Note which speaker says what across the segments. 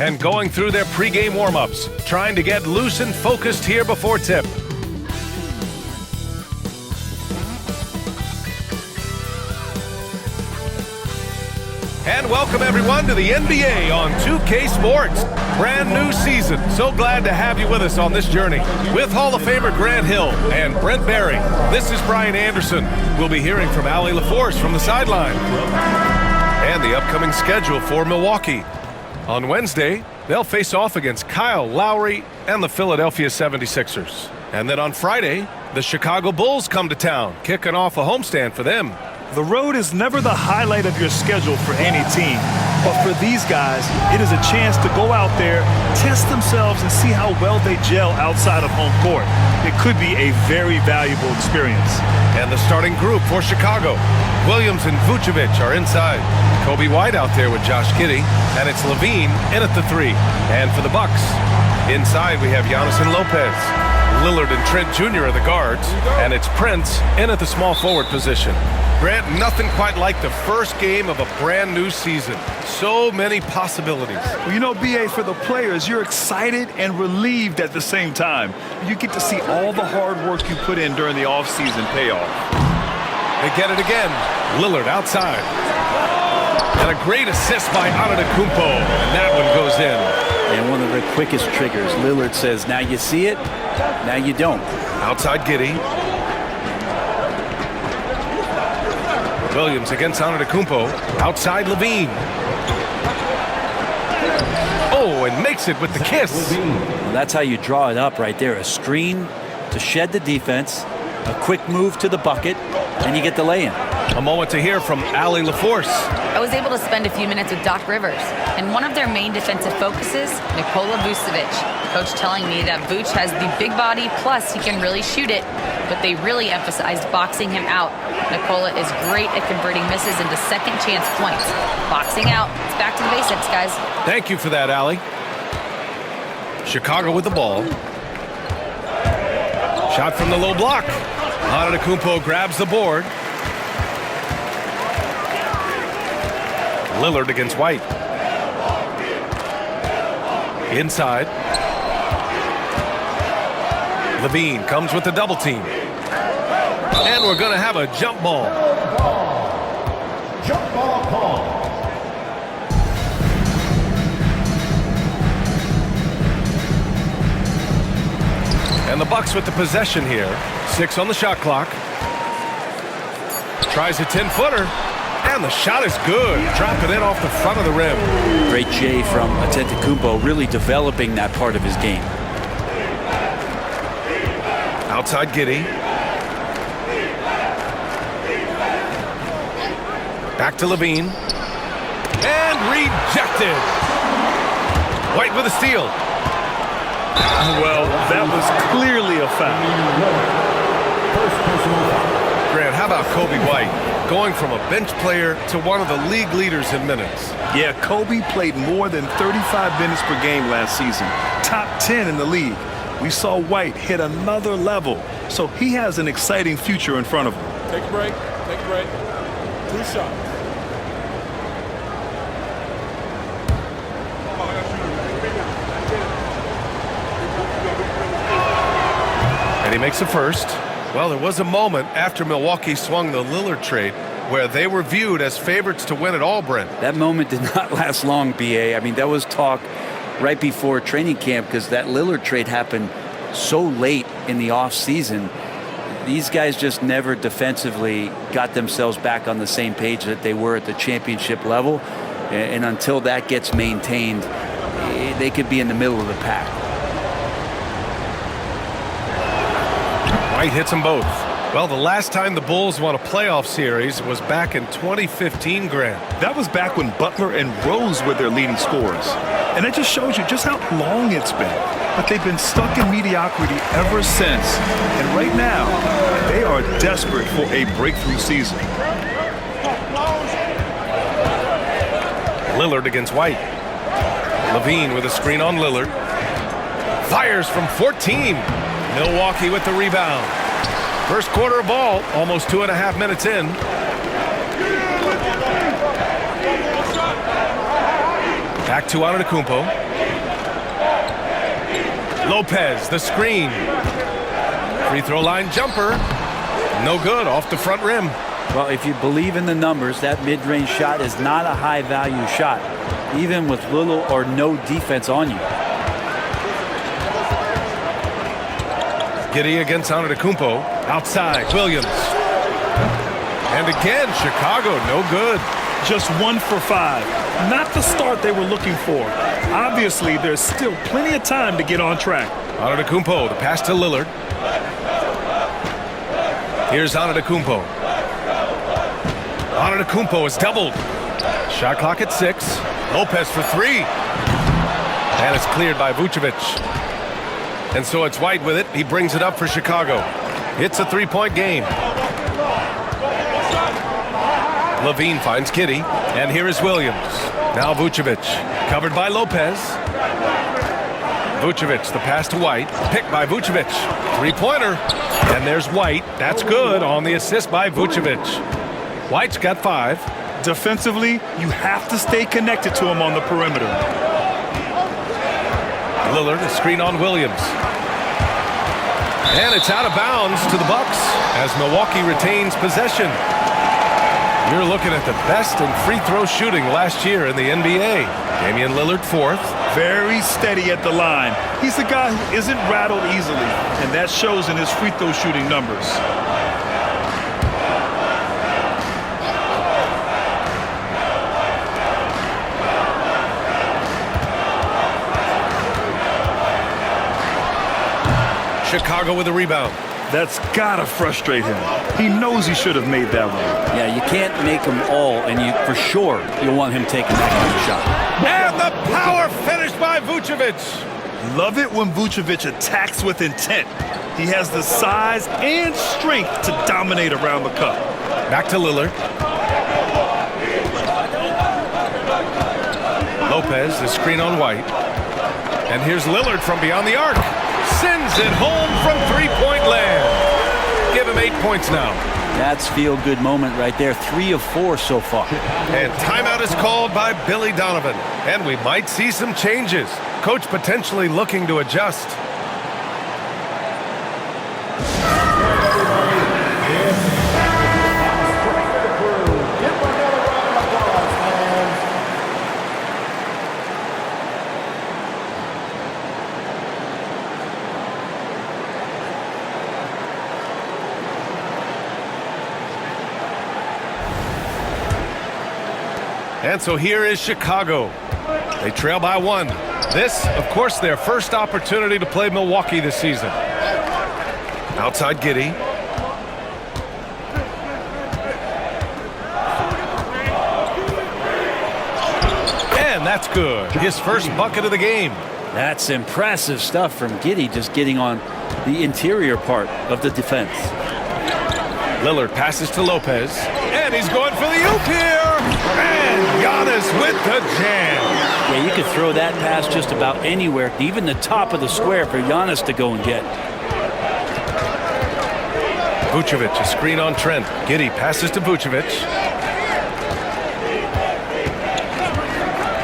Speaker 1: and going through their pregame warm-ups, trying to get loose and focused here before tip. And welcome everyone to the NBA on 2K Sports. Brand new season. So glad to have you with us on this journey. With Hall of Famer Grant Hill and Brent Barry, this is Brian Anderson. We'll be hearing from Allie LaForce from the sideline. And the upcoming schedule for Milwaukee. On Wednesday, they'll face off against Kyle Lowry and the Philadelphia 76ers. And then on Friday, the Chicago Bulls come to town, kicking off a homestand for them.
Speaker 2: The road is never the highlight of your schedule for any team. But for these guys, it is a chance to go out there, test themselves, and see how well they gel outside of home court. It could be a very valuable experience.
Speaker 1: And the starting group for Chicago. Williams and Vucevic are inside. Kobe White out there with Josh Giddey. And it's Levine in at the 3. And for the Bucks, inside we have Giannis and Lopez. Lillard and Trent Jr. are the guards. And it's Prince in at the small forward position. Grant, nothing quite like the first game of a brand new season. So many possibilities.
Speaker 2: Well, you know, B.A., for the players, you're excited and relieved at the same time. You get to see all the hard work you put in during the offseason pay off.
Speaker 1: They get it again. Lillard outside. And a great assist by Antetokounmpo. And that one goes in.
Speaker 3: And one of the quickest triggers. Lillard says, now you see it, now you don't.
Speaker 1: Outside Giddey. Williams against Antetokounmpo. Outside Levine. Oh, and makes it with the kiss.
Speaker 3: Well, that's how you draw it up right there. A screen to shed the defense, a quick move to the bucket, and you get the lay-in.
Speaker 1: A moment to hear from Allie LaForce.
Speaker 4: I was able to spend a few minutes with Doc Rivers, and one of their main defensive focuses, Nikola Vucevic. Coach telling me that Vuce has the big body, plus he can really shoot it, but they really emphasized boxing him out. Nikola is great at converting misses into second chance points. Boxing out, it's back to the basics, guys.
Speaker 1: Thank you for that, Allie. Chicago with the ball. Shot from the low block. Antetokounmpo grabs the board. Lillard against White. Inside. Levine comes with the double team. And we're going to have a jump ball.
Speaker 5: Jump ball call.
Speaker 1: And the Bucks with the possession here. 6 on the shot clock. Tries a 10-footer. And the shot is good. Drop it in off the front of the rim.
Speaker 3: Great J from Antetokounmpo, really developing that part of his game.
Speaker 1: Outside Giddey. Back to Levine. And rejected. White with a steal.
Speaker 2: Well, that was clearly a foul.
Speaker 1: Grant, how about Kobe White? Going from a bench player to one of the league leaders in minutes.
Speaker 2: Yeah, Kobe played more than 35 minutes per game last season. Top 10 in the league. We saw White hit another level, so he has an exciting future in front of him.
Speaker 6: Take a break. Take a break. 2 shots.
Speaker 1: And he makes the first. Well, there was a moment after Milwaukee swung the Lillard trade where they were viewed as favorites to win it all, Brent.
Speaker 3: That moment did not last long, B.A. I mean, that was talk right before training camp because that Lillard trade happened so late in the offseason. These guys just never defensively got themselves back on the same page that they were at the championship level. And until that gets maintained, they could be in the middle of the pack.
Speaker 1: White hits them both. Well, the last time the Bulls won a playoff series was back in 2015, Grant.
Speaker 2: That was back when Butler and Rose were their leading scorers. And it just shows you just how long it's been. But they've been stuck in mediocrity ever since. And right now, they are desperate for a breakthrough season.
Speaker 1: Lillard against White. Levine with a screen on Lillard. Fires from 14. Milwaukee with the rebound. First quarter of ball, almost 2.5 minutes in. Back to Antetokounmpo. Lopez, the screen. Free throw line jumper. No good, off the front rim.
Speaker 3: Well, if you believe in the numbers, that mid-range shot is not a high-value shot, even with little or no defense on you.
Speaker 1: Giddey against Antetokounmpo. Outside, Williams. And again, Chicago, no good.
Speaker 2: Just 1 for 5. Not the start they were looking for. Obviously, there's still plenty of time to get on track.
Speaker 1: Antetokounmpo, the pass to Lillard. Here's Antetokounmpo. Antetokounmpo is doubled. Shot clock at 6. Lopez for 3. And it's cleared by Vucevic. And so it's White with it. He brings it up for Chicago. It's a 3-point game. Levine finds Giddey. And here is Williams. Now Vucevic. Covered by Lopez. Vucevic, the pass to White. Picked by Vucevic. 3-pointer. And there's White. That's good on the assist by Vucevic. White's got 5.
Speaker 2: Defensively, you have to stay connected to him on the perimeter.
Speaker 1: Lillard, a screen on Williams. And it's out of bounds to the Bucks as Milwaukee retains possession. You're looking at the best in free throw shooting last year in the NBA. Damian Lillard 4th.
Speaker 2: Very steady at the line. He's a guy who isn't rattled easily, and that shows in his free throw shooting numbers.
Speaker 1: Chicago with a rebound.
Speaker 2: That's gotta frustrate him. He knows he should have made that one.
Speaker 3: Yeah, you can't make them all, and you for sure you'll want him taking that kind of shot.
Speaker 1: And the power finish by Vucevic.
Speaker 2: Love it when Vucevic attacks with intent. He has the size and strength to dominate around the cup.
Speaker 1: Back to Lillard. Lopez, the screen on White. And here's Lillard from beyond the arc. Sends it home from three-point land. Give him 8 points now.
Speaker 3: That's feel-good moment right there. 3 of 4 so far.
Speaker 1: And timeout is called by Billy Donovan. And we might see some changes. Coach potentially looking to adjust. And so here is Chicago. They trail by 1. This, of course, their first opportunity to play Milwaukee this season. Outside Giddey. And that's good. His first bucket of the game.
Speaker 3: That's impressive stuff from Giddey, just getting on the interior part of the defense.
Speaker 1: Lillard passes to Lopez. And he's going for the oop here. And Giannis with the jam.
Speaker 3: Yeah, you could throw that pass just about anywhere, even the top of the square for Giannis to go and get.
Speaker 1: Vucevic, a screen on Trent. Giddey passes to Vucevic.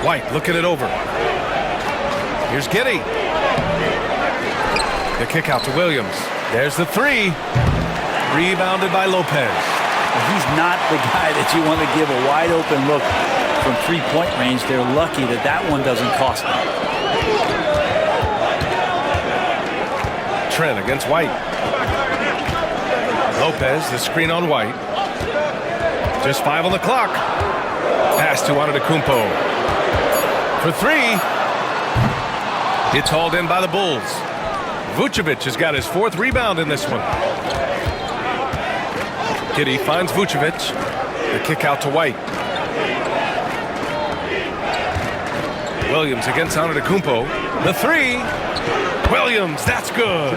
Speaker 1: White looking it over. Here's Giddey. The kick out to Williams. There's the 3. Rebounded by Lopez.
Speaker 3: He's not the guy that you want to give a wide open look from three-point range. They're lucky that that one doesn't cost them.
Speaker 1: Trent against White. Lopez, the screen on White. Just 5 on the clock. Pass to Antetokounmpo. For 3. It's hauled in by the Bulls. Vucevic has got his 4th rebound in this one. Giddey finds Vucevic. The kick out to White. Williams against Antetokounmpo. The 3. Williams, that's good.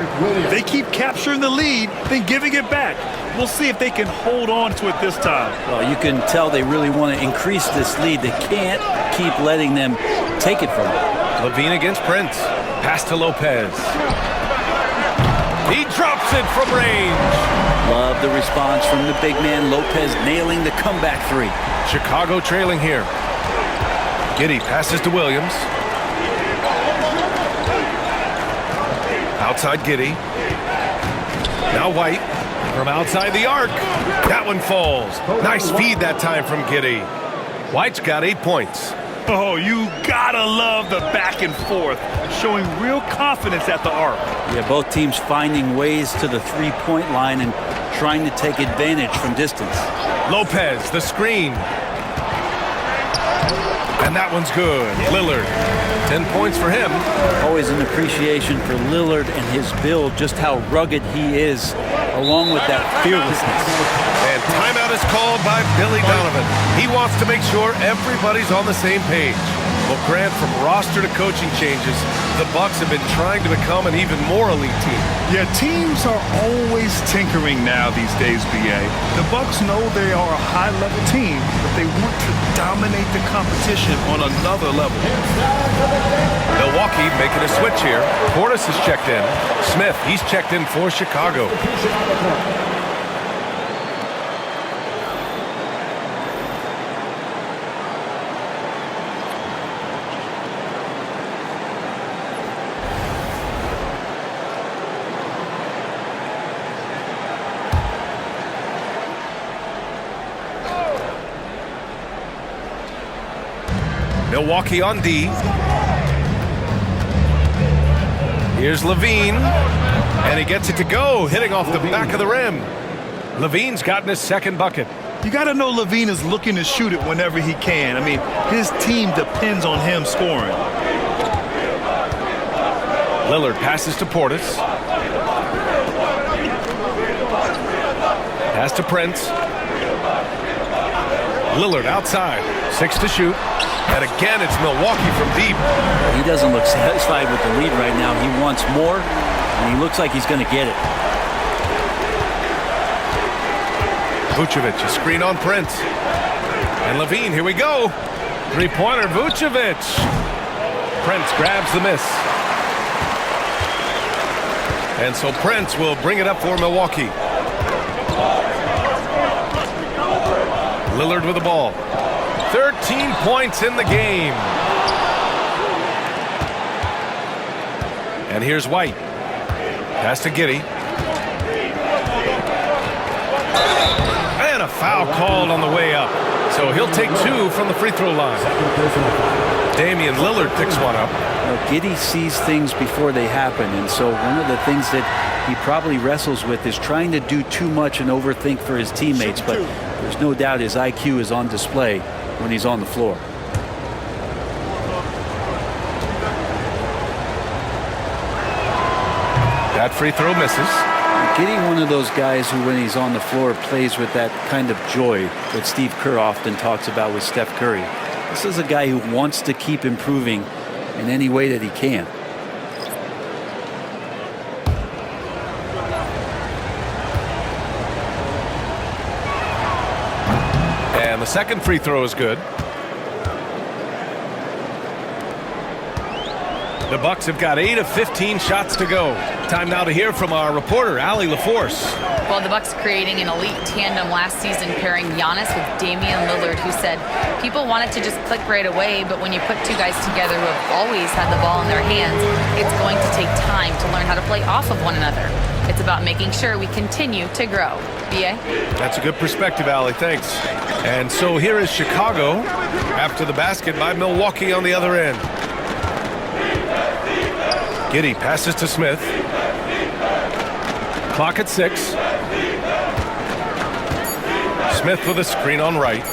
Speaker 2: They keep capturing the lead, then giving it back. We'll see if they can hold on to it this time.
Speaker 3: Well, you can tell they really want to increase this lead. They can't keep letting them take it from them.
Speaker 1: Levine against Prince. Pass to Lopez. He drops it from range.
Speaker 3: Love the response from the big man. Lopez nailing the comeback 3.
Speaker 1: Chicago trailing here. Giddey passes to Williams. Outside Giddey. Now White from outside the arc. That one falls. Nice feed that time from Giddey. White's got 8 points.
Speaker 2: Oh, you gotta love the back and forth, showing real confidence at the arc.
Speaker 3: Yeah, both teams finding ways to the three-point line and trying to take advantage from distance.
Speaker 1: Lopez, the screen. And that one's good. Lillard, 10 points for him.
Speaker 3: Always an appreciation for Lillard and his build, just how rugged he is, along with that fearlessness.
Speaker 1: And timeout is called by Billy Donovan. He wants to make sure everybody's on the same page. Well, Grant, from roster to coaching changes, the Bucks have been trying to become an even more elite team.
Speaker 2: Yeah, teams are always tinkering now these days, BA. The Bucks know they are a high-level team, but they want to dominate the competition on another level.
Speaker 1: Milwaukee making a switch here. Portis has checked in. Smith, he's checked in for Chicago. Milwaukee on D. Here's Levine, and he gets it to go, hitting off the back of the rim. Levine's gotten his second bucket.
Speaker 2: You got to know Levine is looking to shoot it whenever he can. I mean, his team depends on him scoring.
Speaker 1: Lillard passes to Portis. Pass to Prince. Lillard outside, 6 to shoot. And again, it's Milwaukee from deep.
Speaker 3: He doesn't look satisfied with the lead right now. He wants more, and he looks like he's going to get it.
Speaker 1: Vucevic, a screen on Prince. And Levine, here we go. Three-pointer, Vucevic. Prince grabs the miss. And so Prince will bring it up for Milwaukee. Lillard with the ball. 13 points in the game. And here's White. Pass to Giddey. And a foul called on the way up. So he'll take 2 from the free throw line. Damian Lillard picks one up.
Speaker 3: Giddey sees things before they happen, and so one of the things that he probably wrestles with is trying to do too much and overthink for his teammates, but there's no doubt his IQ is on display when he's on the floor.
Speaker 1: That free throw misses.
Speaker 3: Giddey, one of those guys who, when he's on the floor, plays with that kind of joy that Steve Kerr often talks about with Steph Curry. This is a guy who wants to keep improving in any way that he can.
Speaker 1: And the second free throw is good. The Bucks have got 8 of 15 shots to go. Time now to hear from our reporter, Allie LaForce.
Speaker 4: Well, the Bucks creating an elite tandem last season, pairing Giannis with Damian Lillard, who said people wanted to just click right away, but when you put two guys together who have always had the ball in their hands, it's going to take time to learn how to play off of one another. It's about making sure we continue to grow. B.A.?
Speaker 1: That's a good perspective, Allie. Thanks. And so here is Chicago after the basket by Milwaukee on the other end. Giddey passes to Smith. Clock at 6. Smith with a screen on right.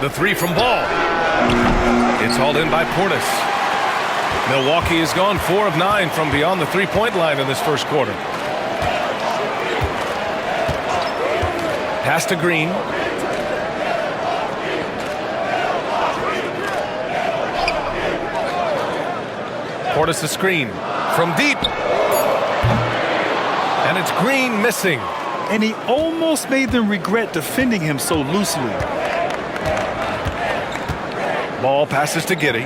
Speaker 1: The three from Ball. It's hauled in by Portis. Milwaukee has gone 4 of 9 from beyond the three-point line in this first quarter. Pass to Green. Portis a screen from deep. And it's Green missing.
Speaker 2: And he almost made them regret defending him so loosely.
Speaker 1: Ball passes to Giddey.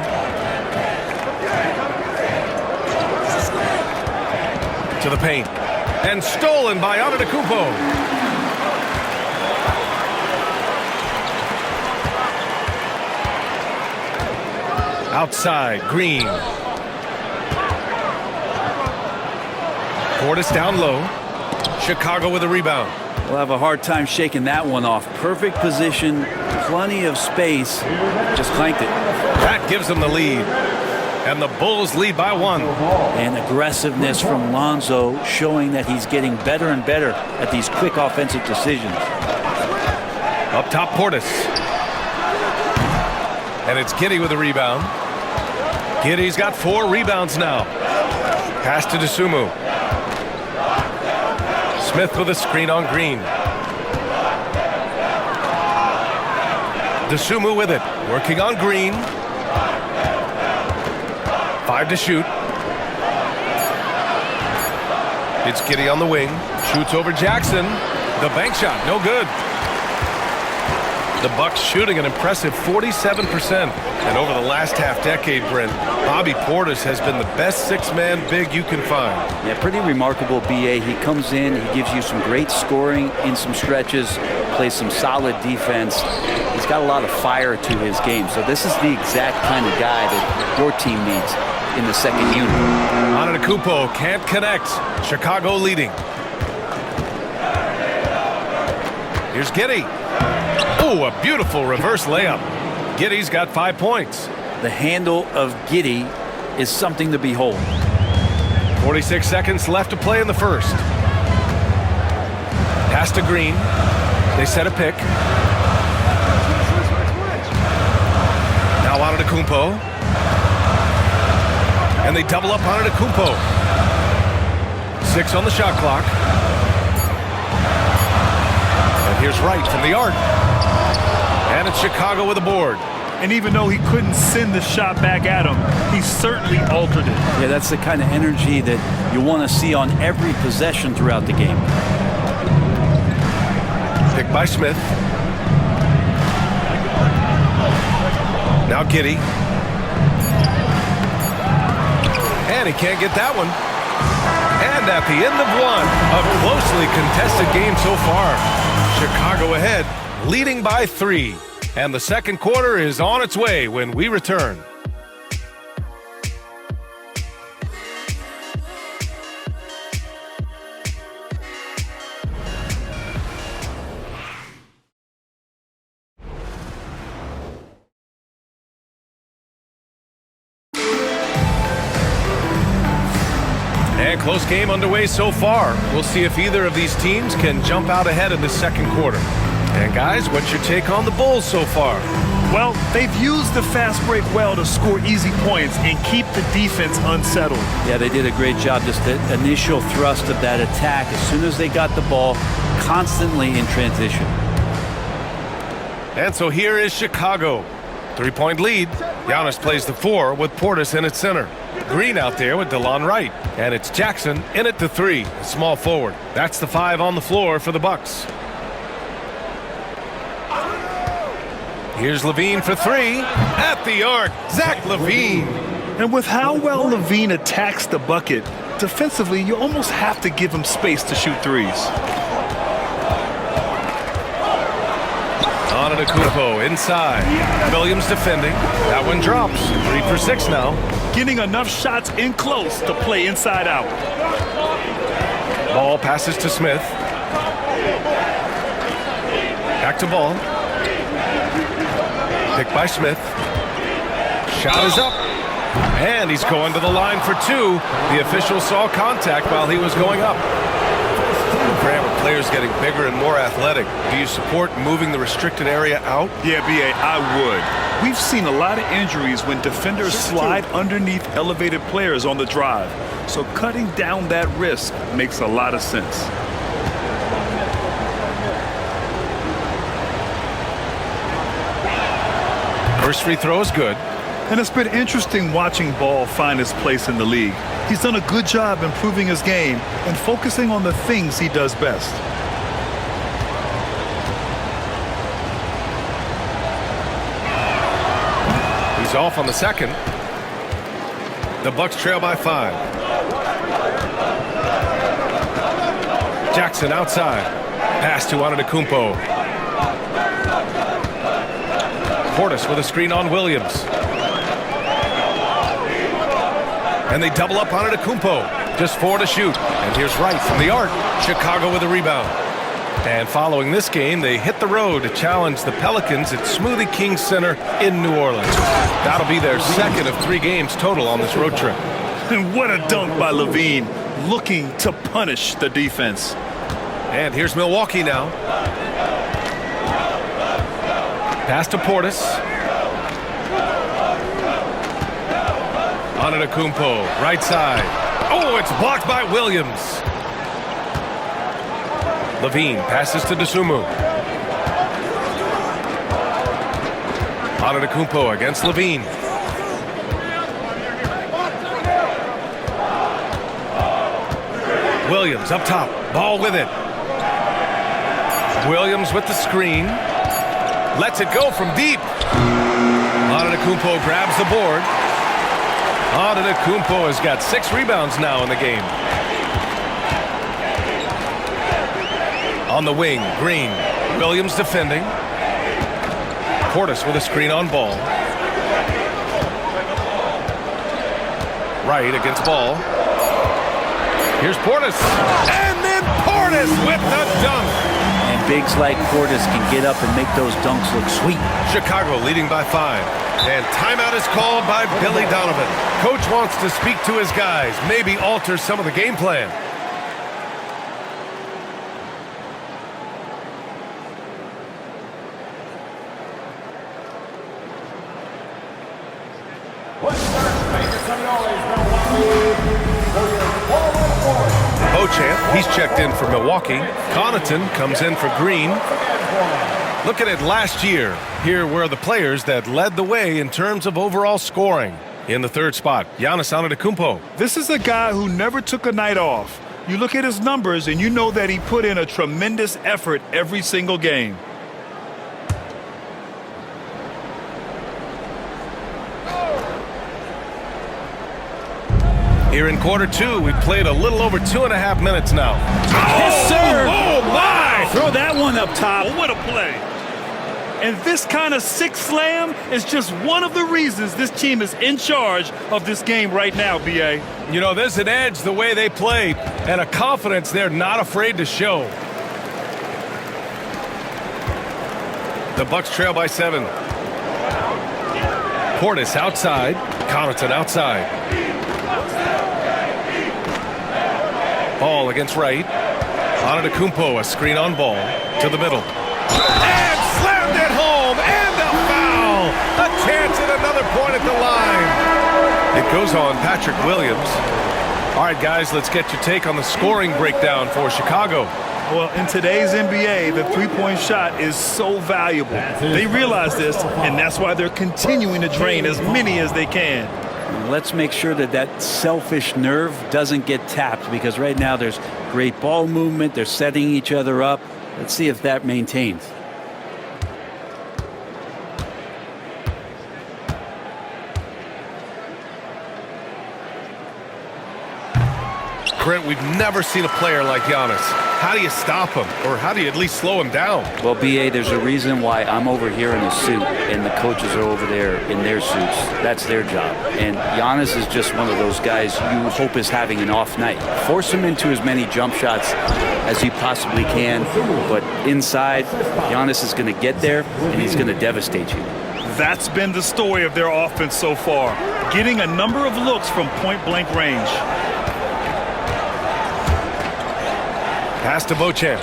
Speaker 1: To the paint. And stolen by Antetokounmpo. Outside, Green. Portis down low. Chicago with a rebound.
Speaker 3: We'll have a hard time shaking that one off. Perfect position, plenty of space. Just clanked it.
Speaker 1: That gives them the lead. And the Bulls lead by 1.
Speaker 3: And aggressiveness from Lonzo showing that he's getting better and better at these quick offensive decisions.
Speaker 1: Up top, Portis. And it's Giddey with a rebound. Giddey's got 4 rebounds now. Pass to Dosunmu. Smith with a screen on Green. Dosunmu with it. Working on Green. 5 to shoot. It's Giddey on the wing. Shoots over Jackson. The bank shot, no good. The Bucks shooting an impressive 47%. And over the last half-decade, Brent, Bobby Portis has been the best 6-man big you can find.
Speaker 3: Yeah, pretty remarkable, B.A. He comes in, he gives you some great scoring in some stretches, plays some solid defense. He's got a lot of fire to his game. So this is the exact kind of guy that your team needs in the second unit.
Speaker 1: Antetokounmpo can't connect. Chicago leading. Here's Giddey. Oh, a beautiful reverse layup. Giddey's got 5 points.
Speaker 3: The handle of Giddey is something to behold.
Speaker 1: 46 seconds left to play in the first. Pass to Green. They set a pick. Now Antetokounmpo. And they double up Antetokounmpo. 6 on the shot clock. And here's Wright from the arc. And it's Chicago with a board.
Speaker 2: And even though he couldn't send the shot back at him, he certainly altered it.
Speaker 3: Yeah, that's the kind of energy that you want to see on every possession throughout the game.
Speaker 1: Picked by Smith. Now Giddey. And he can't get that one. And at the end of one, a closely contested game so far. Chicago ahead, leading by 3. And the second quarter is on its way when we return. And close game underway so far. We'll see if either of these teams can jump out ahead in the second quarter. And guys, what's your take on the Bulls so far?
Speaker 2: Well, they've used the fast break well to score easy points and keep the defense unsettled.
Speaker 3: Yeah, they did a great job. Just the initial thrust of that attack, as soon as they got the ball, constantly in transition.
Speaker 1: And so here is Chicago. 3-point lead. Giannis plays the 4 with Portis in at center. Green out there with DeLon Wright. And it's Jackson in at the 3, small forward. That's the 5 on the floor for the Bucks. Here's Levine for 3. At the arc, Zach LaVine.
Speaker 2: And with how well LaVine attacks the bucket, defensively, you almost have to give him space to shoot threes.
Speaker 1: Antetokounmpo inside. Williams defending. That one drops. 3 for 6 now.
Speaker 2: Getting enough shots in close to play inside out.
Speaker 1: Ball passes to Smith. Back to Ball. Picked by Smith. Shot is up. And he's going to the line for 2. The official saw contact while he was going up. Grant, with players getting bigger and more athletic, do you support moving the restricted area out?
Speaker 2: Yeah, B.A., I would. We've seen a lot of injuries when defenders slide underneath elevated players on the drive. So cutting down that risk makes a lot of sense.
Speaker 1: First free throw is good.
Speaker 2: And it's been interesting watching Ball find his place in the league. He's done a good job improving his game and focusing on the things he does best.
Speaker 1: He's off on the second. The Bucks trail by 5. Jackson outside. Pass to Antetokounmpo. Portis with a screen on Williams. And they double up Antetokounmpo. Just 4 to shoot. And here's Wright from the arc. Chicago with a rebound. And following this game, they hit the road to challenge the Pelicans at Smoothie King Center in New Orleans. That'll be their second of 3 games total on this road trip.
Speaker 2: And what a dunk by Levine, looking to punish the defense.
Speaker 1: And here's Milwaukee now. Pass to Portis. Antetokounmpo, right side. Oh, it's blocked by Williams. Levine passes to Dosunmu. Antetokounmpo against Levine. Williams up top, ball with it. Williams with the screen. Lets it go from deep. Antetokounmpo grabs the board. Antetokounmpo has got 6 rebounds now in the game. On the wing, Green. Williams defending. Portis with a screen on ball. Wright against ball. Here's Portis. And then Portis with the dunk.
Speaker 3: And bigs like Portis can get up and make those dunks look sweet.
Speaker 1: Chicago leading by 5. And timeout is called by Billy Donovan. Coach wants to speak to his guys, maybe alter some of the game plan. Beauchamp, he's checked in for Milwaukee. Connaughton comes in for Green. Look at it last year. Here were the players that led the way in terms of overall scoring. In the 3rd spot, Giannis Antetokounmpo.
Speaker 2: This is a guy who never took a night off. You look at his numbers and you know that he put in a tremendous effort every single game.
Speaker 1: Here in quarter 2, we've played a little over 2.5 minutes now.
Speaker 2: Yes, sir.
Speaker 1: Oh, my!
Speaker 3: Throw that one up top.
Speaker 2: Oh, what a play. And this kind of sick slam is just one of the reasons this team is in charge of this game right now, B.A.
Speaker 1: You know, there's an edge the way they play and a confidence they're not afraid to show. The Bucks trail by 7. Portis outside. Connaughton outside. Ball against Wright. Antetokounmpo, a screen on ball to the middle. And slammed it home, and a foul! A chance at another point at the line. It goes on Patrick Williams. All right, guys, let's get your take on the scoring breakdown for Chicago.
Speaker 2: Well, in today's NBA, the three-point shot is so valuable. They realize this, and that's why they're continuing to drain as many as they can.
Speaker 3: Let's make sure that that selfish nerve doesn't get tapped, because right now there's great ball movement. They're setting each other up. Let's see if that maintains.
Speaker 1: Brent, we've never seen a player like Giannis. How do you stop him? Or how do you at least slow him down?
Speaker 3: Well, B.A., there's a reason why I'm over here in a suit and the coaches are over there in their suits. That's their job. And Giannis is just one of those guys you hope is having an off night. Force him into as many jump shots as you possibly can. But inside, Giannis is going to get there and he's going to devastate you.
Speaker 2: That's been the story of their offense so far, getting a number of looks from point-blank range.
Speaker 1: Pass to Beauchamp.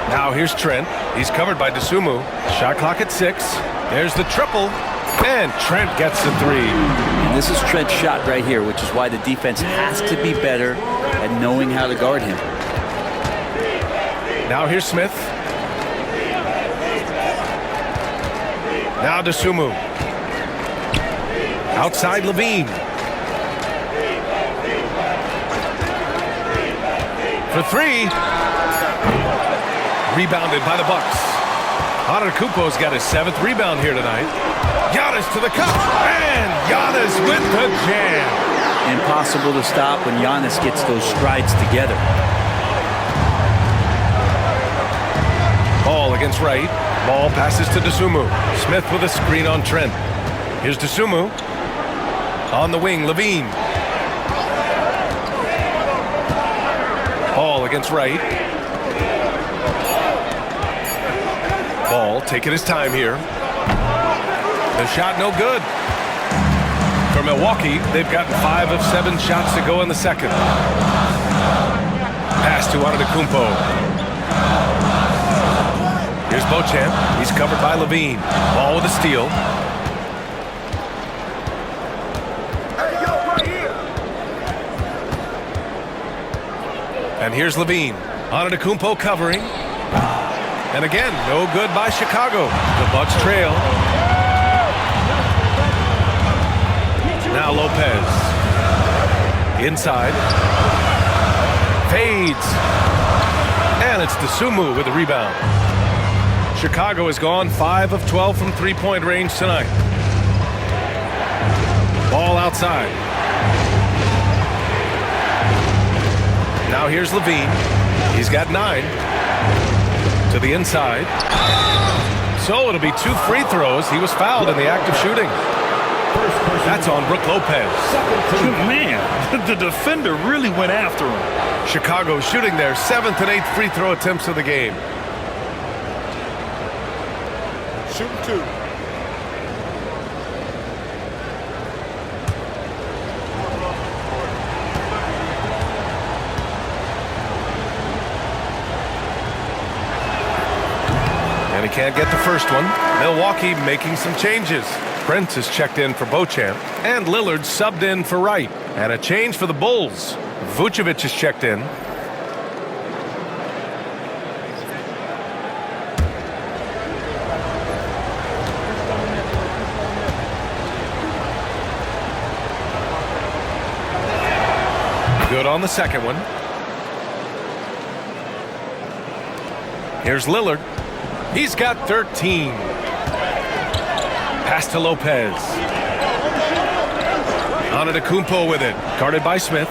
Speaker 1: Now here's Trent. He's covered by Dosunmu. Shot clock at 6. There's the triple. And Trent gets the 3.
Speaker 3: And this is Trent's shot right here, which is why the defense has to be better at knowing how to guard him.
Speaker 1: Now here's Smith. Now Dosunmu. Outside Levine. For 3. Rebounded by the Bucks. Antetokounmpo's got his 7th rebound here tonight. Giannis to the cup. And Giannis with the jam.
Speaker 3: Impossible to stop when Giannis gets those strides together.
Speaker 1: Ball against Wright. Ball passes to Dosunmu. Smith with a screen on Trent. Here's Dosunmu. On the wing, Levine. Ball against Wright. Ball taking his time here. The shot no good. For Milwaukee, they've gotten 5 of 7 shots to go in the second. Pass to Antetokounmpo. Here's Beauchamp. He's covered by Levine. Ball with a steal. And here's Levine. Antetokounmpo covering. And again, no good by Chicago. The Bucks trail. Now Lopez. Inside. Fades. And it's DeSumo with the rebound. Chicago has gone 5 of 12 from three-point range tonight. Ball outside. Now here's Levine. He's got 9. To the inside. So it'll be 2 free throws. He was fouled in the act of shooting. That's on Brook Lopez.
Speaker 2: Man, the defender really went after him.
Speaker 1: Chicago shooting their 7th and 8th free throw attempts of the game.
Speaker 6: Shooting 2.
Speaker 1: And he can't get the first one. Milwaukee making some changes. Prince is checked in for Beauchamp, and Lillard subbed in for Wright. And a change for the Bulls. Vucevic is checked in. Good on the second one. Here's Lillard. He's got 13. Pass to Lopez. Antetokounmpo with it. Guarded by Smith.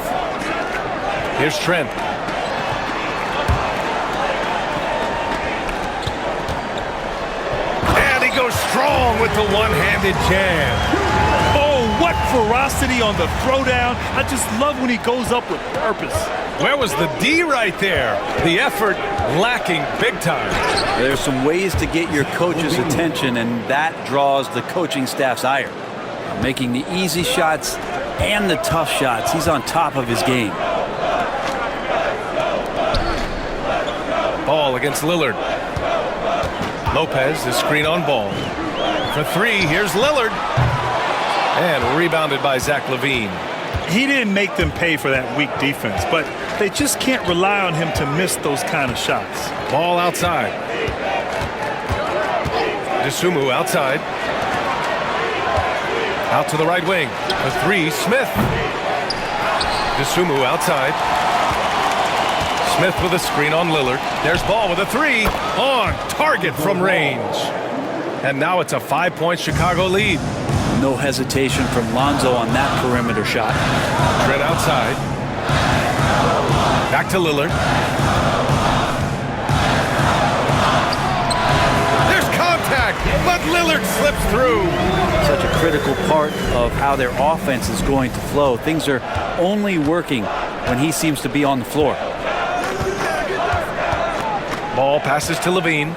Speaker 1: Here's Trent. And he goes strong with the one-handed jam.
Speaker 2: Oh, what ferocity on the throwdown. I just love when he goes up with purpose.
Speaker 1: Where was the D right there? The effort lacking big time.
Speaker 3: There's some ways to get your coach's attention, and that draws the coaching staff's ire. Making the easy shots and the tough shots. He's on top of his game.
Speaker 1: Ball against Lillard. Lopez is screen on ball. For 3, here's Lillard. And rebounded by Zach LaVine.
Speaker 2: He didn't make them pay for that weak defense, but they just can't rely on him to miss those kind of shots.
Speaker 1: Ball outside. DeSumo outside. Out to the right wing. For 3, Smith. DeSumo outside. Smith with a screen on Lillard. There's Ball with a 3. On target from range. And now it's a 5-point Chicago lead.
Speaker 3: No hesitation from Lonzo on that perimeter shot.
Speaker 1: Trent outside. Back to Lillard. There's contact, but Lillard slips through.
Speaker 3: Such a critical part of how their offense is going to flow. Things are only working when he seems to be on the floor.
Speaker 1: Ball passes to Levine.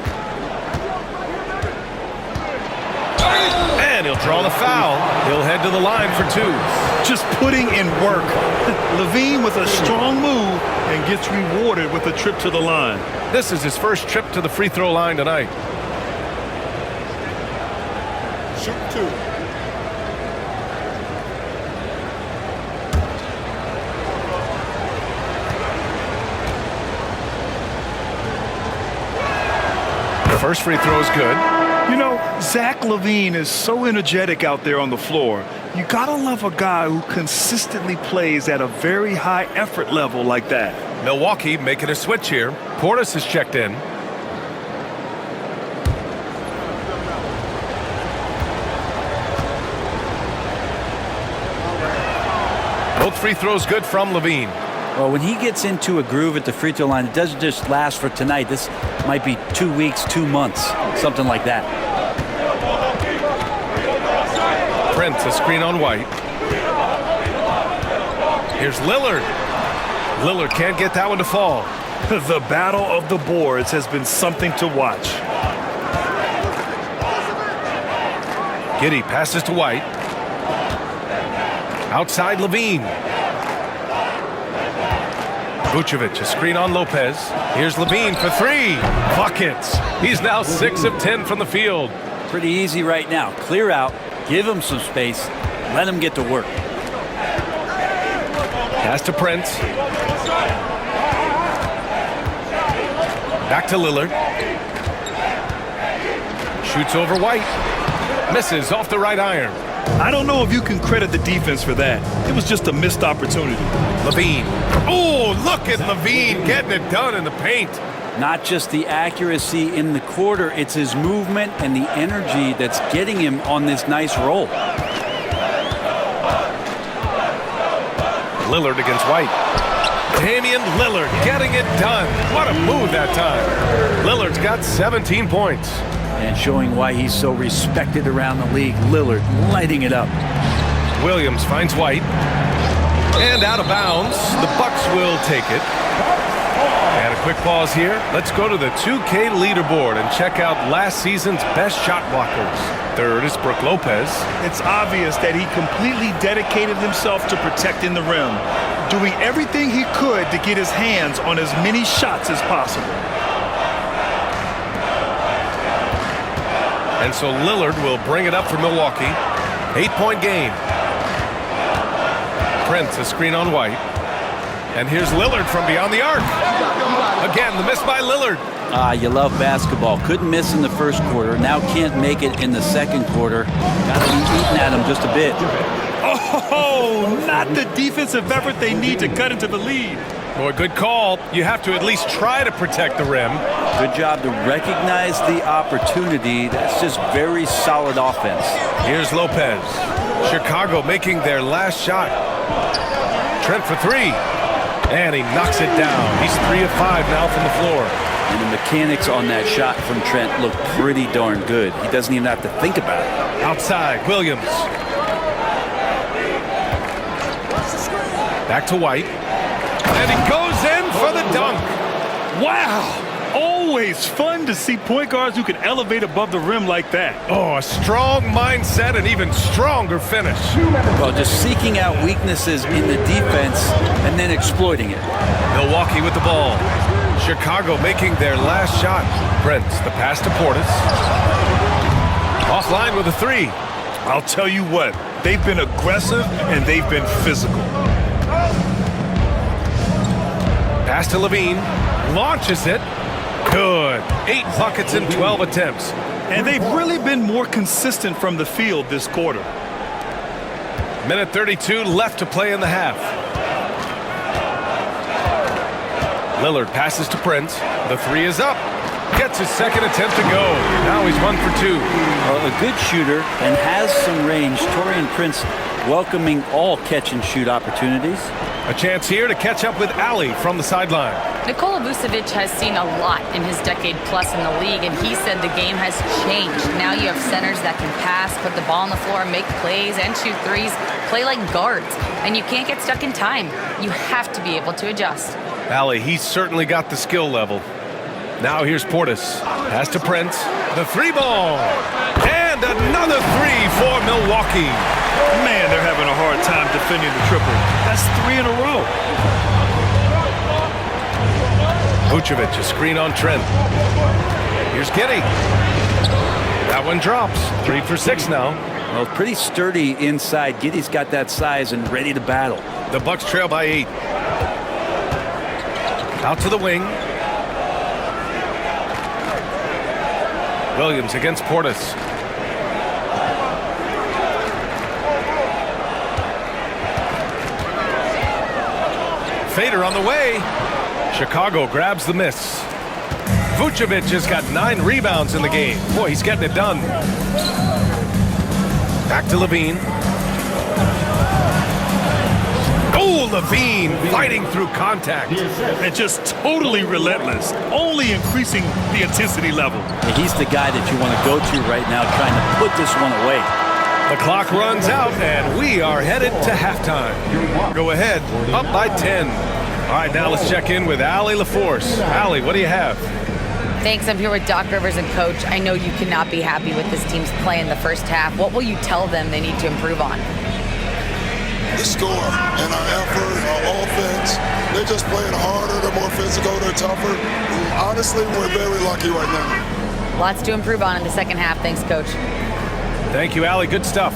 Speaker 1: And he'll draw the foul. He'll head to the line for 2.
Speaker 2: Just putting in work. Levine with a strong move and gets rewarded with a trip to the line.
Speaker 1: This is his first trip to the free throw line tonight.
Speaker 6: Shooting 2.
Speaker 1: The first free throw is good.
Speaker 2: You know, Zach LaVine is so energetic out there on the floor. You gotta love a guy who consistently plays at a very high effort level like that.
Speaker 1: Milwaukee making a switch here. Portis is checked in. Both free throws good from Levine.
Speaker 3: Well, when he gets into a groove at the free throw line, it doesn't just last for tonight. This might be 2 weeks, 2 months, something like that.
Speaker 1: Prince, a screen on White. Here's Lillard. Lillard can't get that one to fall.
Speaker 2: The battle of the boards has been something to watch.
Speaker 1: Giddey passes to White. Outside Levine. Vucevic, a screen on Lopez. Here's Levine for three. Buckets. He's now 6 of 10 from the field.
Speaker 3: Pretty easy right now. Clear out, give him some space, let him get to work.
Speaker 1: Pass to Prince. Back to Lillard. Shoots over White. Misses off the right iron.
Speaker 2: I don't know if you can credit the defense for that. It was just a missed opportunity.
Speaker 1: Levine. Oh, look at Levine getting it done in the paint.
Speaker 3: Not just the accuracy in the quarter, it's his movement and the energy that's getting him on this nice roll.
Speaker 1: Lillard against White. Damian Lillard getting it done. What a move that time. Lillard's got 17 points.
Speaker 3: And showing why he's so respected around the league. Lillard lighting it up.
Speaker 1: Williams finds White. And out of bounds. The Bucks will take it. And a quick pause here. Let's go to the 2K leaderboard and check out last season's best shot blockers. Third is Brook Lopez.
Speaker 2: It's obvious that he completely dedicated himself to protecting the rim, doing everything he could to get his hands on as many shots as possible.
Speaker 1: And so Lillard will bring it up for Milwaukee. 8-point game. Prince, a screen on White. And here's Lillard from beyond the arc. Again, the miss by Lillard.
Speaker 3: You love basketball. Couldn't miss in the first quarter. Now can't make it in the second quarter. Got to be eating at him just a bit.
Speaker 2: Oh, not the defensive effort they need to cut into the lead.
Speaker 1: Boy, good call. You have to at least try to protect the rim.
Speaker 3: Good job to recognize the opportunity. That's just very solid offense.
Speaker 1: Here's Lopez. Chicago making their last shot. Trent for three. And he knocks it down. He's 3 of 5 now from the floor.
Speaker 3: And the mechanics on that shot from Trent look pretty darn good. He doesn't even have to think about it.
Speaker 1: Outside, Williams. Back to White. And he goes in for the dunk.
Speaker 2: Wow! Always fun to see point guards who can elevate above the rim like that.
Speaker 1: Oh, a strong mindset and even stronger finish.
Speaker 3: Well, just seeking out weaknesses in the defense and then exploiting it.
Speaker 1: Milwaukee with the ball. Chicago making their last shot. Prince, the pass to Portis. Offline with a three.
Speaker 2: I'll tell you what, they've been aggressive and they've been physical.
Speaker 1: Pass to Levine. Launches it. Good. 8 buckets in 12 attempts.
Speaker 2: And they've really been more consistent from the field this quarter.
Speaker 1: Minute 32 left to play in the half. Lillard passes to Prince. The three is up. Gets his second attempt to go. Now he's 1 for 2.
Speaker 3: Well, a good shooter and has some range. Taurean Prince welcoming all catch-and-shoot opportunities.
Speaker 1: A chance here to catch up with Ali from the sideline.
Speaker 4: Nikola Vucevic has seen a lot in his decade plus in the league, and he said the game has changed. Now you have centers that can pass, put the ball on the floor, make plays, and shoot threes, play like guards. And you can't get stuck in time. You have to be able to adjust.
Speaker 1: Ali, he's certainly got the skill level. Now here's Portis. Pass to Prince. The three ball. And another three for Milwaukee.
Speaker 2: Man, they're having a hard time defending the triple. That's 3 in a row.
Speaker 1: Vucevic, a screen on Trent. Here's Giddey. That one drops. 3 for 6 now.
Speaker 3: Well, pretty sturdy inside. Giddey's got that size and ready to battle.
Speaker 1: The Bucks trail by 8. Out to the wing. Williams against Portis. Fader on the way. Chicago grabs the miss. Vucevic has got 9 rebounds in the game. Boy, he's getting it done. Back to Levine. Oh, Levine fighting through contact.
Speaker 2: And just totally relentless, only increasing the intensity level.
Speaker 3: He's the guy that you want to go to right now trying to put this one away.
Speaker 1: The clock runs out, and we are headed to halftime. Go ahead, up by 10. All right, now let's check in with Allie LaForce. Allie, what do you have?
Speaker 4: Thanks. I'm here with Doc Rivers and Coach. I know you cannot be happy with this team's play in the first half. What will you tell them they need to improve on?
Speaker 6: The score and our effort, our offense. They're just playing harder. They're more physical. They're tougher. Honestly, we're very lucky right now.
Speaker 4: Lots to improve on in the second half. Thanks, Coach.
Speaker 1: Thank you, Allie. Good stuff.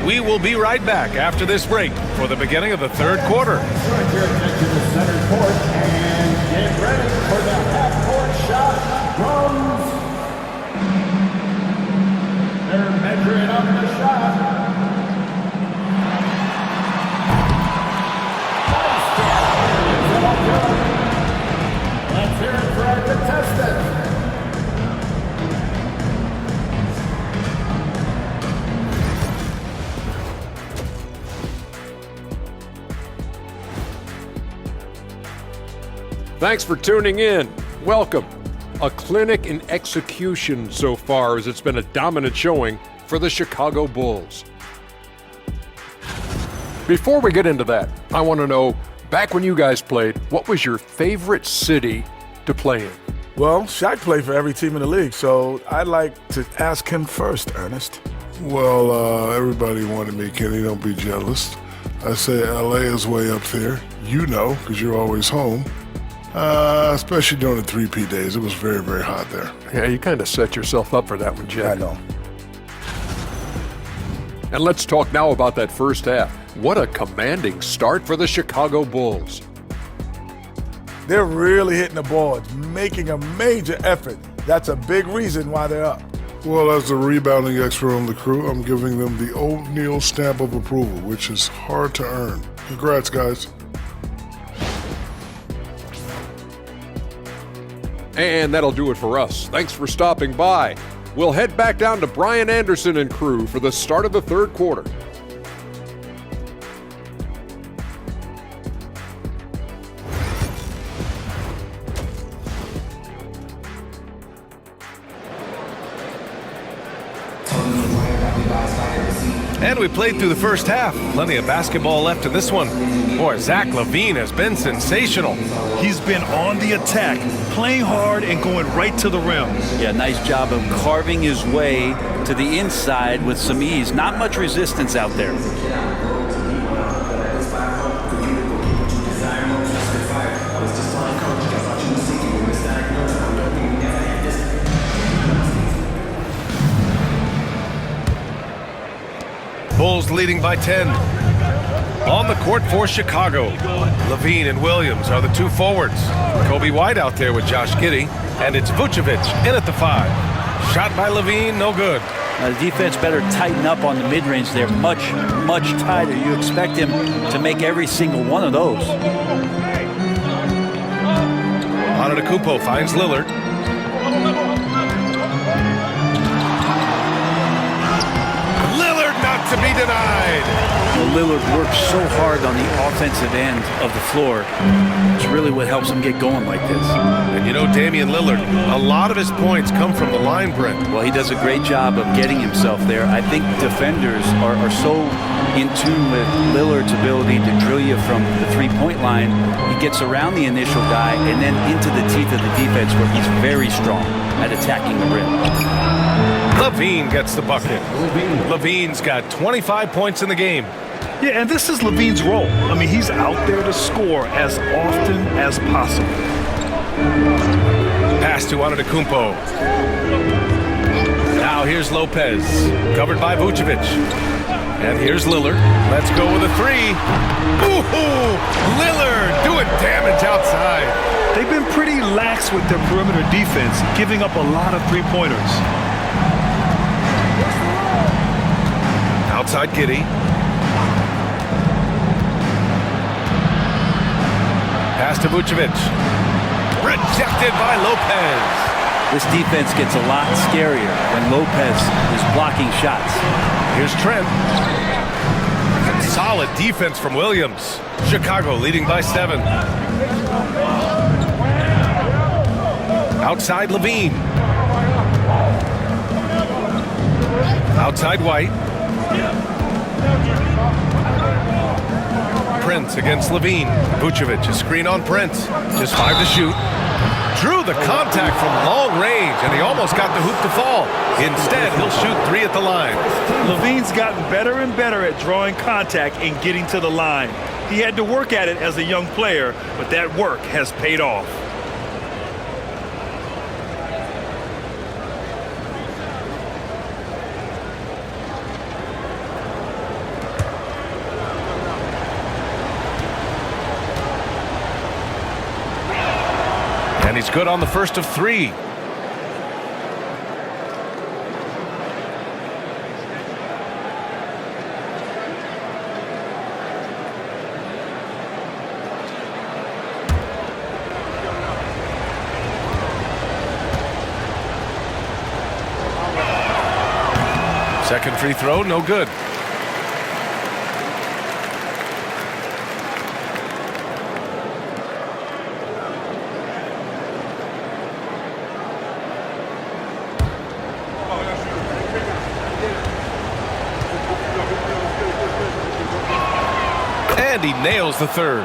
Speaker 1: We will be right back after this break for the beginning of the third quarter.
Speaker 5: Turn your attention to center court and get ready for the half-court shot drums. They're measuring up the shot. Let's hear it for our contestants.
Speaker 7: Thanks for tuning in. Welcome. A clinic in execution so far, as it's been a dominant showing for the Chicago Bulls. Before we get into that, I want to know, back when you guys played, what was your favorite city to play in?
Speaker 8: Well, Shaq played for every team in the league, so I'd like to ask him first, Ernest.
Speaker 6: Well, everybody wanted me, Kenny. Don't be jealous. I say LA is way up there. You know, because you're always home. Especially during the 3P days. It was very, very hot there.
Speaker 7: Yeah, you kind of set yourself up for that one, Jack.
Speaker 8: I know.
Speaker 7: And let's talk now about that first half. What a commanding start for the Chicago Bulls.
Speaker 8: They're really hitting the boards, making a major effort. That's a big reason why they're up.
Speaker 6: Well, as the rebounding expert on the crew, I'm giving them the O'Neal stamp of approval, which is hard to earn. Congrats, guys.
Speaker 7: And that'll do it for us. Thanks for stopping by. We'll head back down to Brian Anderson and crew for the start of the third quarter.
Speaker 1: And we played through the first half. Plenty of basketball left in this one. Boy, Zach LaVine has been sensational.
Speaker 2: He's been on the attack, playing hard and going right to the rim.
Speaker 3: Yeah, nice job of carving his way to the inside with some ease. Not much resistance out there.
Speaker 1: Bulls leading by 10. On the court for Chicago, LaVine and Williams are the two forwards. Kobe White out there with Josh Giddey, and it's Vucevic in at the 5. Shot by LaVine, no good.
Speaker 3: Now the defense better tighten up on the mid-range there. Much tighter. You expect him to make every single one of those.
Speaker 1: Antetokounmpo finds Lillard. Not to be denied.
Speaker 3: Well, Lillard works so hard on the offensive end of the floor. It's really what helps him get going like this.
Speaker 1: And you know, Damian Lillard, a lot of his points come from the line, Brent.
Speaker 3: Well, he does a great job of getting himself there. I think defenders are so in tune with Lillard's ability to drill you from the three-point line. He gets around the initial guy and then into the teeth of the defense where he's very strong at attacking the rim.
Speaker 1: LaVine gets the bucket. LaVine's got 25 points in the game.
Speaker 2: Yeah, and this is LaVine's role. I mean, he's out there to score as often as possible.
Speaker 1: Pass to Antetokounmpo. Now here's Lopez, covered by Vucevic. And here's Lillard. Let's go with a 3. Ooh, Lillard doing damage outside.
Speaker 2: They've been pretty lax with their perimeter defense, giving up a lot of three-pointers.
Speaker 1: Outside Giddey. Pass to Vucevic. Rejected by Lopez.
Speaker 3: This defense gets a lot scarier when Lopez is blocking shots.
Speaker 1: Here's Trent. Solid defense from Williams. Chicago leading by 7. Outside LaVine. Outside White. Prince against Levine. Vucevic, a screen on Prince. Just 5 to shoot. Drew the contact from long range, and he almost got the hoop to fall. Instead, he'll shoot 3 at the line.
Speaker 2: Levine's gotten better and better at drawing contact and getting to the line. He had to work at it as a young player, but that work has paid off.
Speaker 1: And he's good on the first of 3. Second free throw, no good. And he nails the third.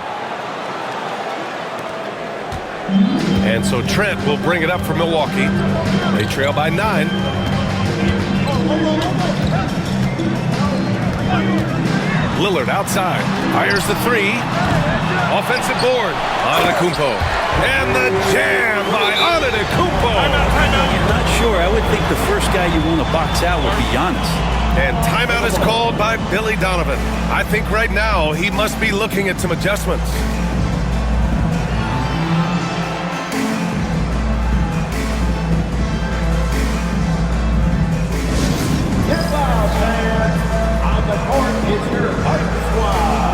Speaker 1: And so Trent will bring it up for Milwaukee. They trail by 9. Lillard outside, fires the 3. Offensive board, Antetokounmpo. And the jam by Antetokounmpo.
Speaker 3: I'm not sure. I would think the first guy you want to box out would be Giannis.
Speaker 1: And timeout is called by Billy Donovan. I think right now he must be looking at some adjustments.
Speaker 5: On the court is your Bucks squad.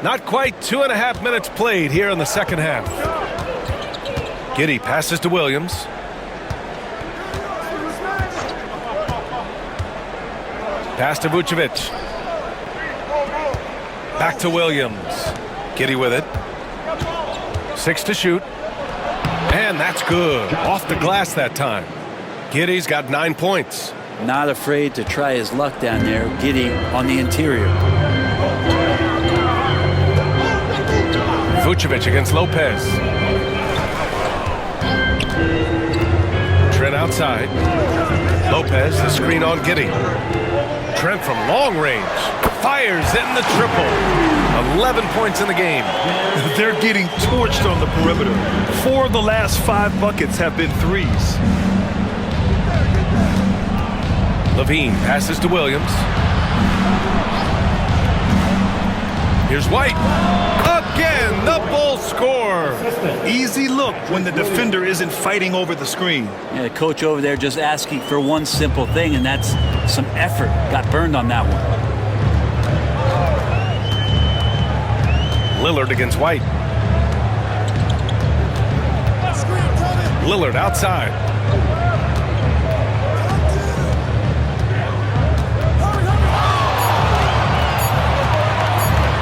Speaker 1: Not quite 2.5 minutes played here in the second half. Giddey passes to Williams. Pass to Vucevic. Back to Williams. Giddey with it. 6 to shoot. And that's good. Off the glass that time. Giddey's got 9 points.
Speaker 3: Not afraid to try his luck down there. Giddey on the interior.
Speaker 1: Vucevic against Lopez. Trent outside. Lopez, the screen on Giddey. Trent from long range. Fires in the triple. 11 points in the game.
Speaker 2: They're getting torched on the perimeter. 4 of the last 5 buckets have been threes.
Speaker 1: Levine passes to Williams. Here's White. Again, the Bulls score.
Speaker 2: Easy look when the defender isn't fighting over the screen.
Speaker 3: Yeah, the coach over there just asking for one simple thing, and that's some effort. Got burned on that one.
Speaker 1: Lillard against White. Lillard outside.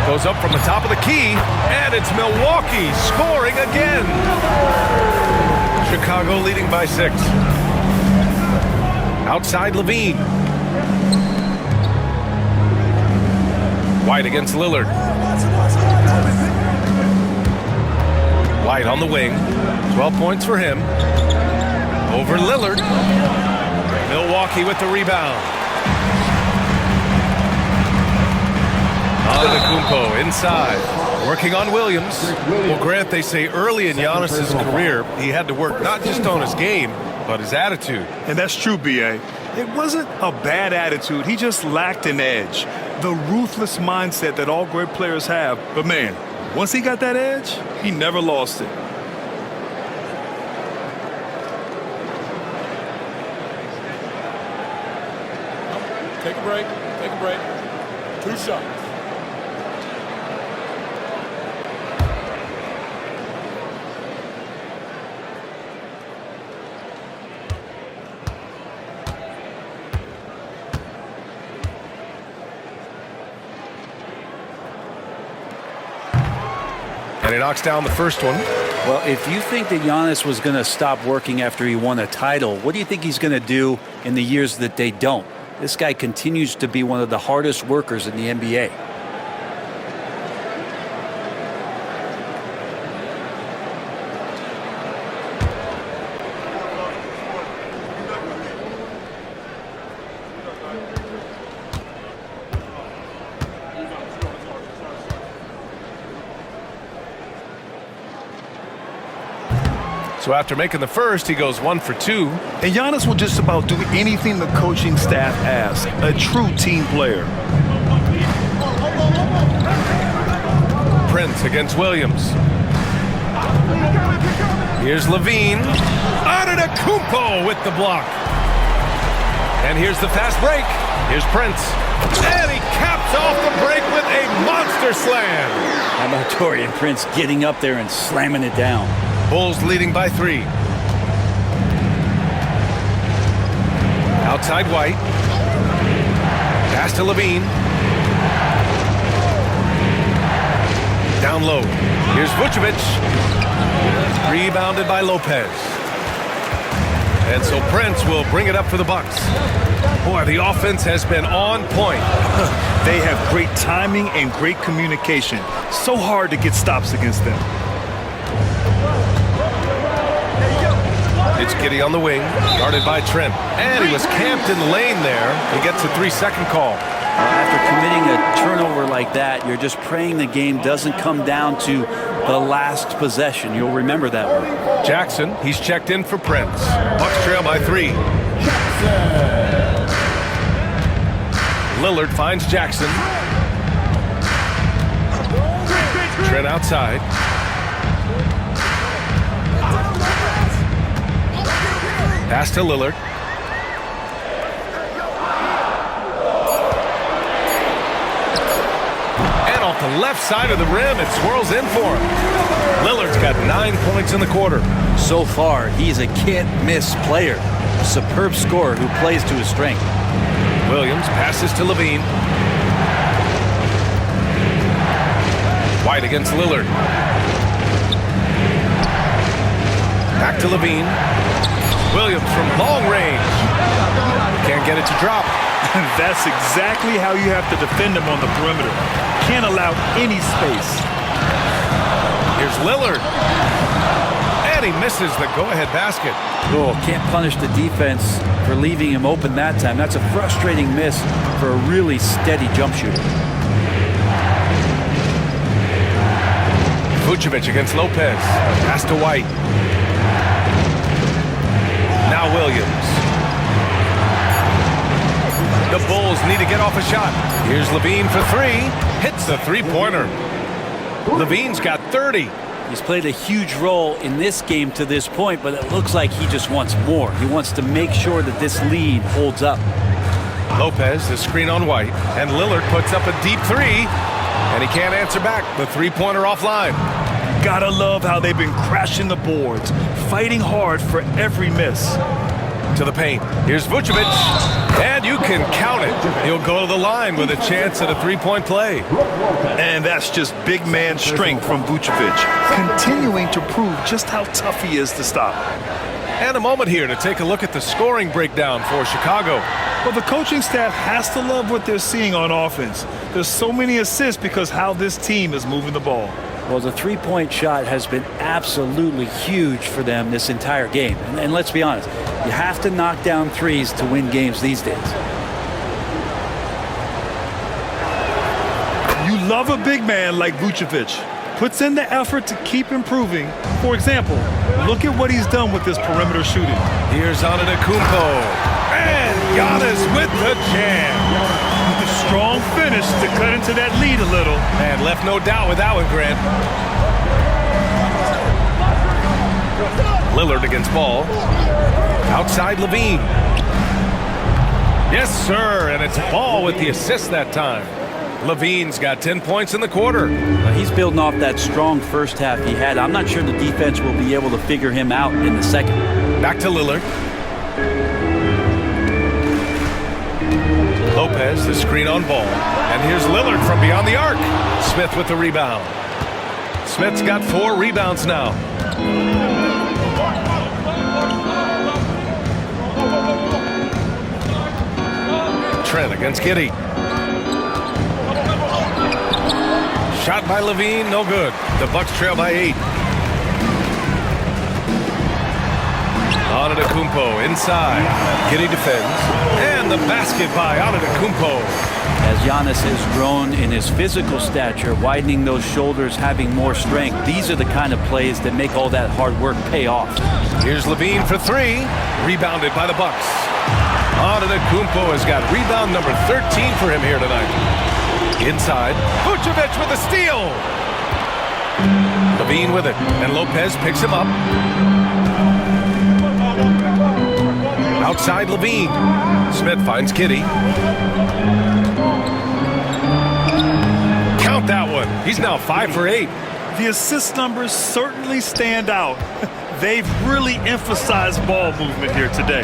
Speaker 1: Goes up from the top of the key, and it's Milwaukee scoring again. Chicago leading by 6. Outside Levine. White against Lillard. White on the wing. 12 points for him. Over Lillard. Milwaukee with the rebound. Antetokounmpo inside, working on Williams. Well, Grant, they say early in Giannis's career, he had to work not just on his game, but his attitude.
Speaker 2: And that's true, B.A. It wasn't a bad attitude. He just lacked an edge. The ruthless mindset that all great players have. But, man, once he got that edge, he never lost it.
Speaker 9: Take a break. Take a break. 2 shots.
Speaker 1: And he knocks down the first one.
Speaker 3: Well, if you think that Giannis was going to stop working after he won a title, what do you think he's going to do in the years that they don't? This guy continues to be one of the hardest workers in the NBA.
Speaker 1: So after making the first, he goes 1 for 2.
Speaker 2: And Giannis will just about do anything the coaching staff asks. A true team player.
Speaker 1: Prince against Williams. Here's Levine. Antetokounmpo with the block. And here's the fast break. Here's Prince. And he caps off the break with a monster slam.
Speaker 3: How about Taurean Prince getting up there and slamming it down?
Speaker 1: Bulls leading by 3. Outside White. Pass to Levine. Down low. Here's Vucevic. Rebounded by Lopez. And so Prince will bring it up for the Bucks. Boy, the offense has been on point.
Speaker 2: They have great timing and great communication. So hard to get stops against them.
Speaker 1: It's Giddey on the wing, guarded by Trent. And he was camped in the lane there. He gets a 3-second call.
Speaker 3: After committing a turnover like that, you're just praying the game doesn't come down to the last possession. You'll remember that one.
Speaker 1: Jackson, he's checked in for Prince. Bucks trail by 3. Lillard finds Jackson. Trent outside. Pass to Lillard. And off the left side of the rim, it swirls in for him. Lillard's got 9 points in the quarter.
Speaker 3: So far, he's a can't-miss player. A superb scorer who plays to his strength.
Speaker 1: Williams passes to Levine. White against Lillard. Back to Levine. Williams from long range. Can't get it to drop.
Speaker 2: That's exactly how you have to defend him on the perimeter. Can't allow any space.
Speaker 1: Here's Lillard. And he misses the go-ahead basket.
Speaker 3: Oh, can't punish the defense for leaving him open that time. That's a frustrating miss for a really steady jump shooter.
Speaker 1: Vucevic against Lopez. Pass to White. Now Williams. The Bulls need to get off a shot. Here's Levine for 3. Hits the three-pointer. Levine's got 30.
Speaker 3: He's played a huge role in this game to this point, but it looks like he just wants more. He wants to make sure that this lead holds up.
Speaker 1: Lopez, the screen on White, and Lillard puts up a deep 3, and he can't answer back. The three-pointer offline.
Speaker 2: Gotta love how they've been crashing the boards, fighting hard for every miss.
Speaker 1: To the paint. Here's Vucevic, and you can count it. He'll go to the line with a chance at a three-point play.
Speaker 2: And that's just big man strength from Vucevic, continuing to prove just how tough he is to stop.
Speaker 1: And a moment here to take a look at the scoring breakdown for Chicago.
Speaker 2: Well, the coaching staff has to love what they're seeing on offense. There's so many assists because how this team is moving the ball.
Speaker 3: Well, the three-point shot has been absolutely huge for them this entire game. And let's be honest, you have to knock down threes to win games these days.
Speaker 2: You love a big man like Vucevic. Puts in the effort to keep improving. For example, look at what he's done with this perimeter shooting.
Speaker 1: Here's Antetokounmpo. And Giannis with the jam.
Speaker 2: Strong finish to cut into that lead a little.
Speaker 1: And left no doubt with that one, Grant. Lillard against Ball. Outside Levine. Yes, sir. And it's Ball with the assist that time. Levine's got 10 points in the quarter.
Speaker 3: He's building off that strong first half he had. I'm not sure the defense will be able to figure him out in the second.
Speaker 1: Back to Lillard. Lopez, the screen on Ball. And here's Lillard from beyond the arc. Smith with the rebound. Smith's got 4 rebounds now. Trent against Giddey. Shot by Levine, no good. The Bucks trail by 8. Antetokounmpo inside. Giddey defends. And the basket by Antetokounmpo.
Speaker 3: As Giannis has grown in his physical stature, widening those shoulders, having more strength, these are the kind of plays that make all that hard work pay off.
Speaker 1: Here's Levine for 3. Rebounded by the Bucks. Antetokounmpo has got rebound number 13 for him here tonight. Inside, Vucevic with a steal. Levine with it, and Lopez picks him up. Outside Levine. Smith finds Giddey. Count that one. He's now 5 for 8.
Speaker 2: The assist numbers certainly stand out. They've really emphasized ball movement here today.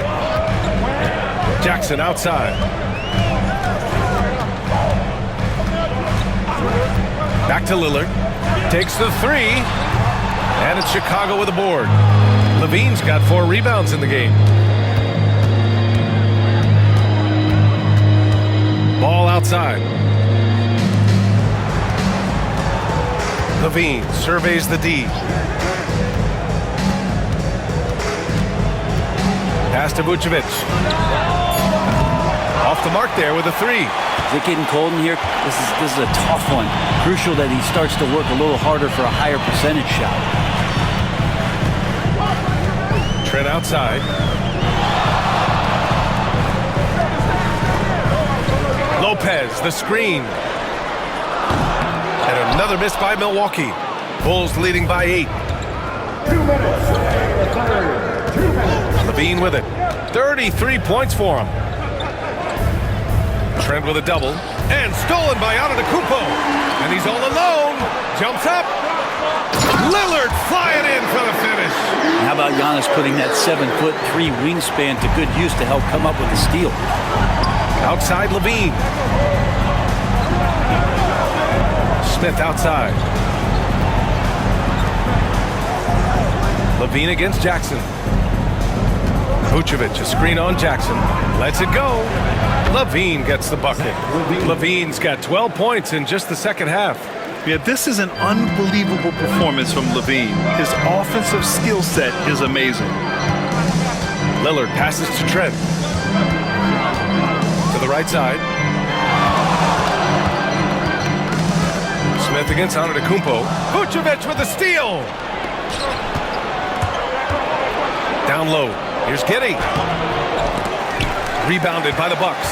Speaker 1: Jackson outside. Back to Lillard. Takes the 3. And it's Chicago with a board. Levine's got 4 rebounds in the game. Ball outside. Levine surveys the D. Pass to Vucevic. Off the mark there with a 3.
Speaker 3: Is it getting cold in here? This is a tough one. Crucial that he starts to work a little harder for a higher percentage shot.
Speaker 1: Trent outside. Lopez, the screen. And another miss by Milwaukee. Bulls leading by 8.
Speaker 5: 2 minutes.
Speaker 1: Levine with it. 33 points for him. Trent with a double. And stolen by Antetokounmpo. And he's all alone. Jumps up. Lillard flying in for the finish.
Speaker 3: How about Giannis putting that 7'3" wingspan to good use to help come up with the steal?
Speaker 1: Outside Levine. Smith outside. Levine against Jackson. Vucevic, a screen on Jackson. Lets it go. Levine gets the bucket. Levine's got 12 points in just the second half.
Speaker 2: Yeah, this is an unbelievable performance from Levine. His offensive skill set is amazing.
Speaker 1: Lillard passes to Trent. To the right side. Smith against Antetokounmpo. Vucevic with a steal. Down low. Here's Giddey. Rebounded by the Bucks.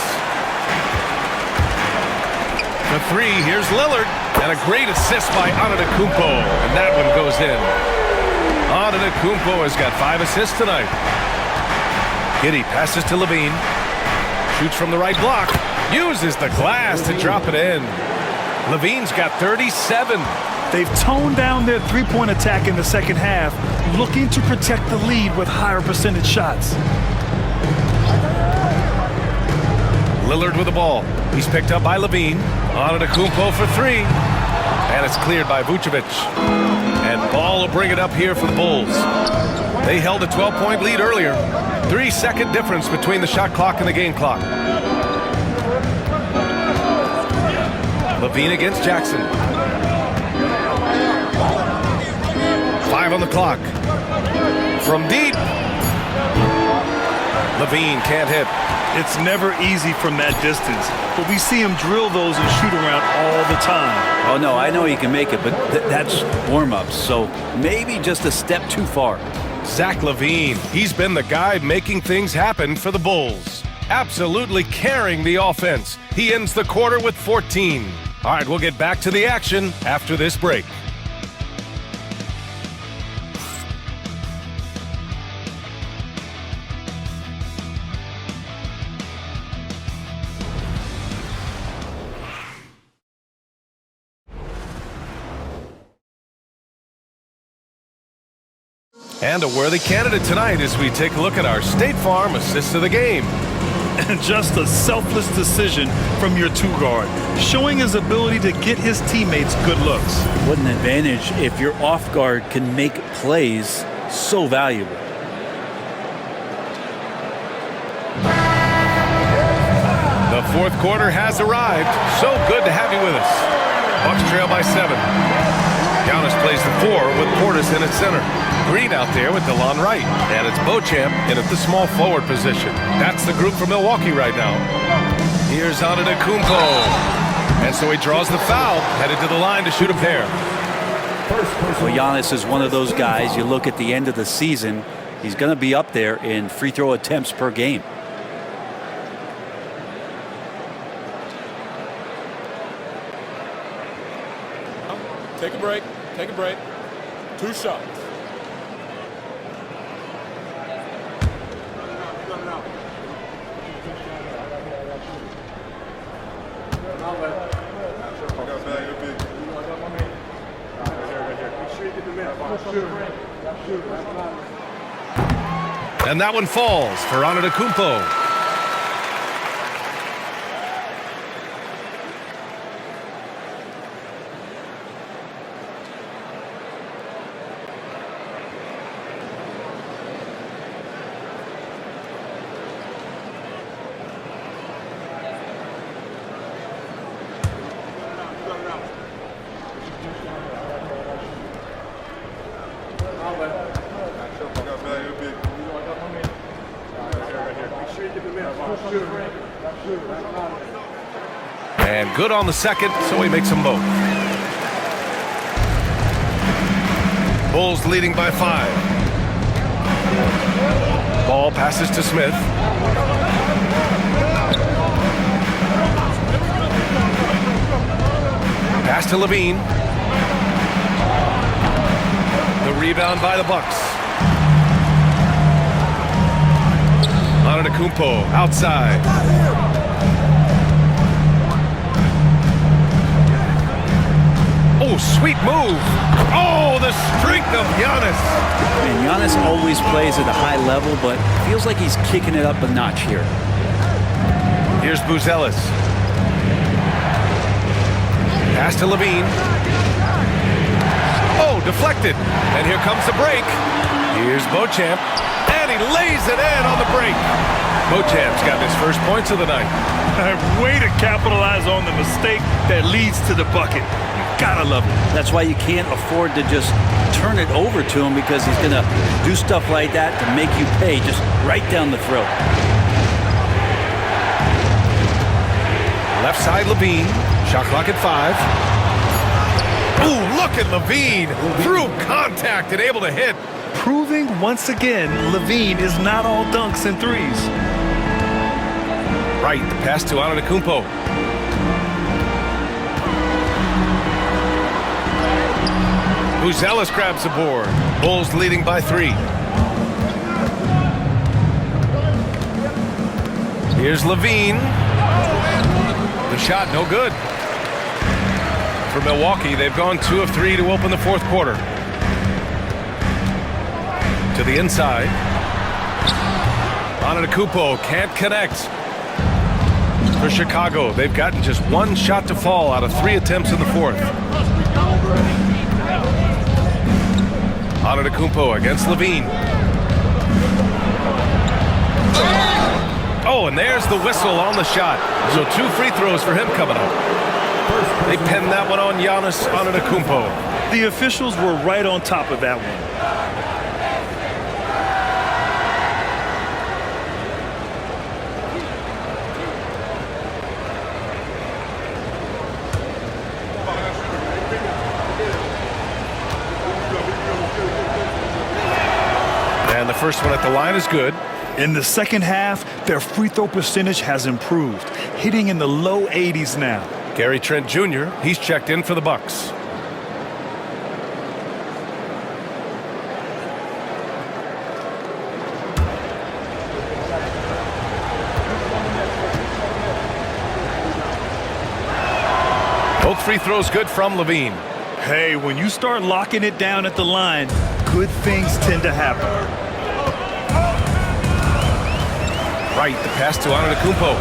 Speaker 1: The 3, here's Lillard. And a great assist by Antetokounmpo. And that one goes in. Antetokounmpo has got 5 assists tonight. Giddey passes to Levine. Shoots from the right block. Uses the glass to drop it in. Levine's got 37.
Speaker 2: They've toned down their three-point attack in the second half, looking to protect the lead with higher percentage shots.
Speaker 1: Lillard with the ball. He's picked up by Levine. Antetokounmpo for 3. And it's cleared by Vucevic. And Ball will bring it up here for the Bulls. They held a 12-point lead earlier. 3-second difference between the shot clock and the game clock. Levine against Jackson. 5 on the clock. From deep. Levine can't hit.
Speaker 2: It's never easy from that distance, but we see him drill those and shoot around all the time.
Speaker 3: Oh, no, I know he can make it, but that's warm-ups, so maybe just a step too far.
Speaker 1: Zach LaVine, he's been the guy making things happen for the Bulls. Absolutely carrying the offense. He ends the quarter with 14. All right, we'll get back to the action after this break. And a worthy candidate tonight as we take a look at our State Farm assist of the game.
Speaker 2: And just a selfless decision from your two-guard, showing his ability to get his teammates good looks.
Speaker 3: What an advantage if your off guard can make plays so valuable.
Speaker 1: The fourth quarter has arrived. So good to have you with us. Bucks trail by 7. Giannis plays the 4 with Portis in at center. Green out there with DeLon Wright. And it's Beauchamp in at the small forward position. That's the group for Milwaukee right now. Here's Antetokounmpo. And so he draws the foul, headed to the line to shoot a pair.
Speaker 3: Well, Giannis is one of those guys, you look at the end of the season, he's going to be up there in free throw attempts per game.
Speaker 9: Take a break. Take a break. 2 shots.
Speaker 1: And that one falls for Antetokounmpo. And good on the second, so he makes them both. Bulls leading by 5. Ball passes to Smith. Pass to Levine. The rebound by the Bucks. Antetokounmpo outside. Oh, sweet move. Oh, the strength of Giannis.
Speaker 3: And Giannis always plays at a high level, but feels like he's kicking it up a notch here.
Speaker 1: Here's Buzelis. Pass to Levine. Oh, deflected. And here comes the break. Here's Beauchamp. And he lays it in on the break. Beauchamp's got his first points of the night.
Speaker 2: Way to capitalize on the mistake that leads to the bucket. Gotta love it.
Speaker 3: That's why you can't afford to just turn it over to him, because he's going to do stuff like that to make you pay just right down the throat.
Speaker 1: Left side, Levine. Shot clock at 5. Ooh, look at Levine. Through contact and able to hit.
Speaker 2: Proving once again, Levine is not all dunks and threes.
Speaker 1: Right, the pass to Antetokounmpo. Buzelis grabs the board. Bulls leading by 3. Here's Levine. The shot no good. For Milwaukee, they've gone 2 of 3 to open the fourth quarter. To the inside. Antetokounmpo can't connect. For Chicago, they've gotten just 1 shot to fall out of 3 attempts in the fourth. Antetokounmpo against Levine. Oh, and there's the whistle on the shot. So 2 free throws for him coming up. They pinned that one on Giannis Antetokounmpo.
Speaker 2: The officials were right on top of that one.
Speaker 1: And the first one at the line is good.
Speaker 2: In the second half, their free throw percentage has improved, hitting in the low 80s now.
Speaker 1: Gary Trent Jr., he's checked in for the Bucks. Both free throws good from Levine.
Speaker 2: Hey, when you start locking it down at the line, good things tend to happen.
Speaker 1: Right, the pass to Antetokounmpo.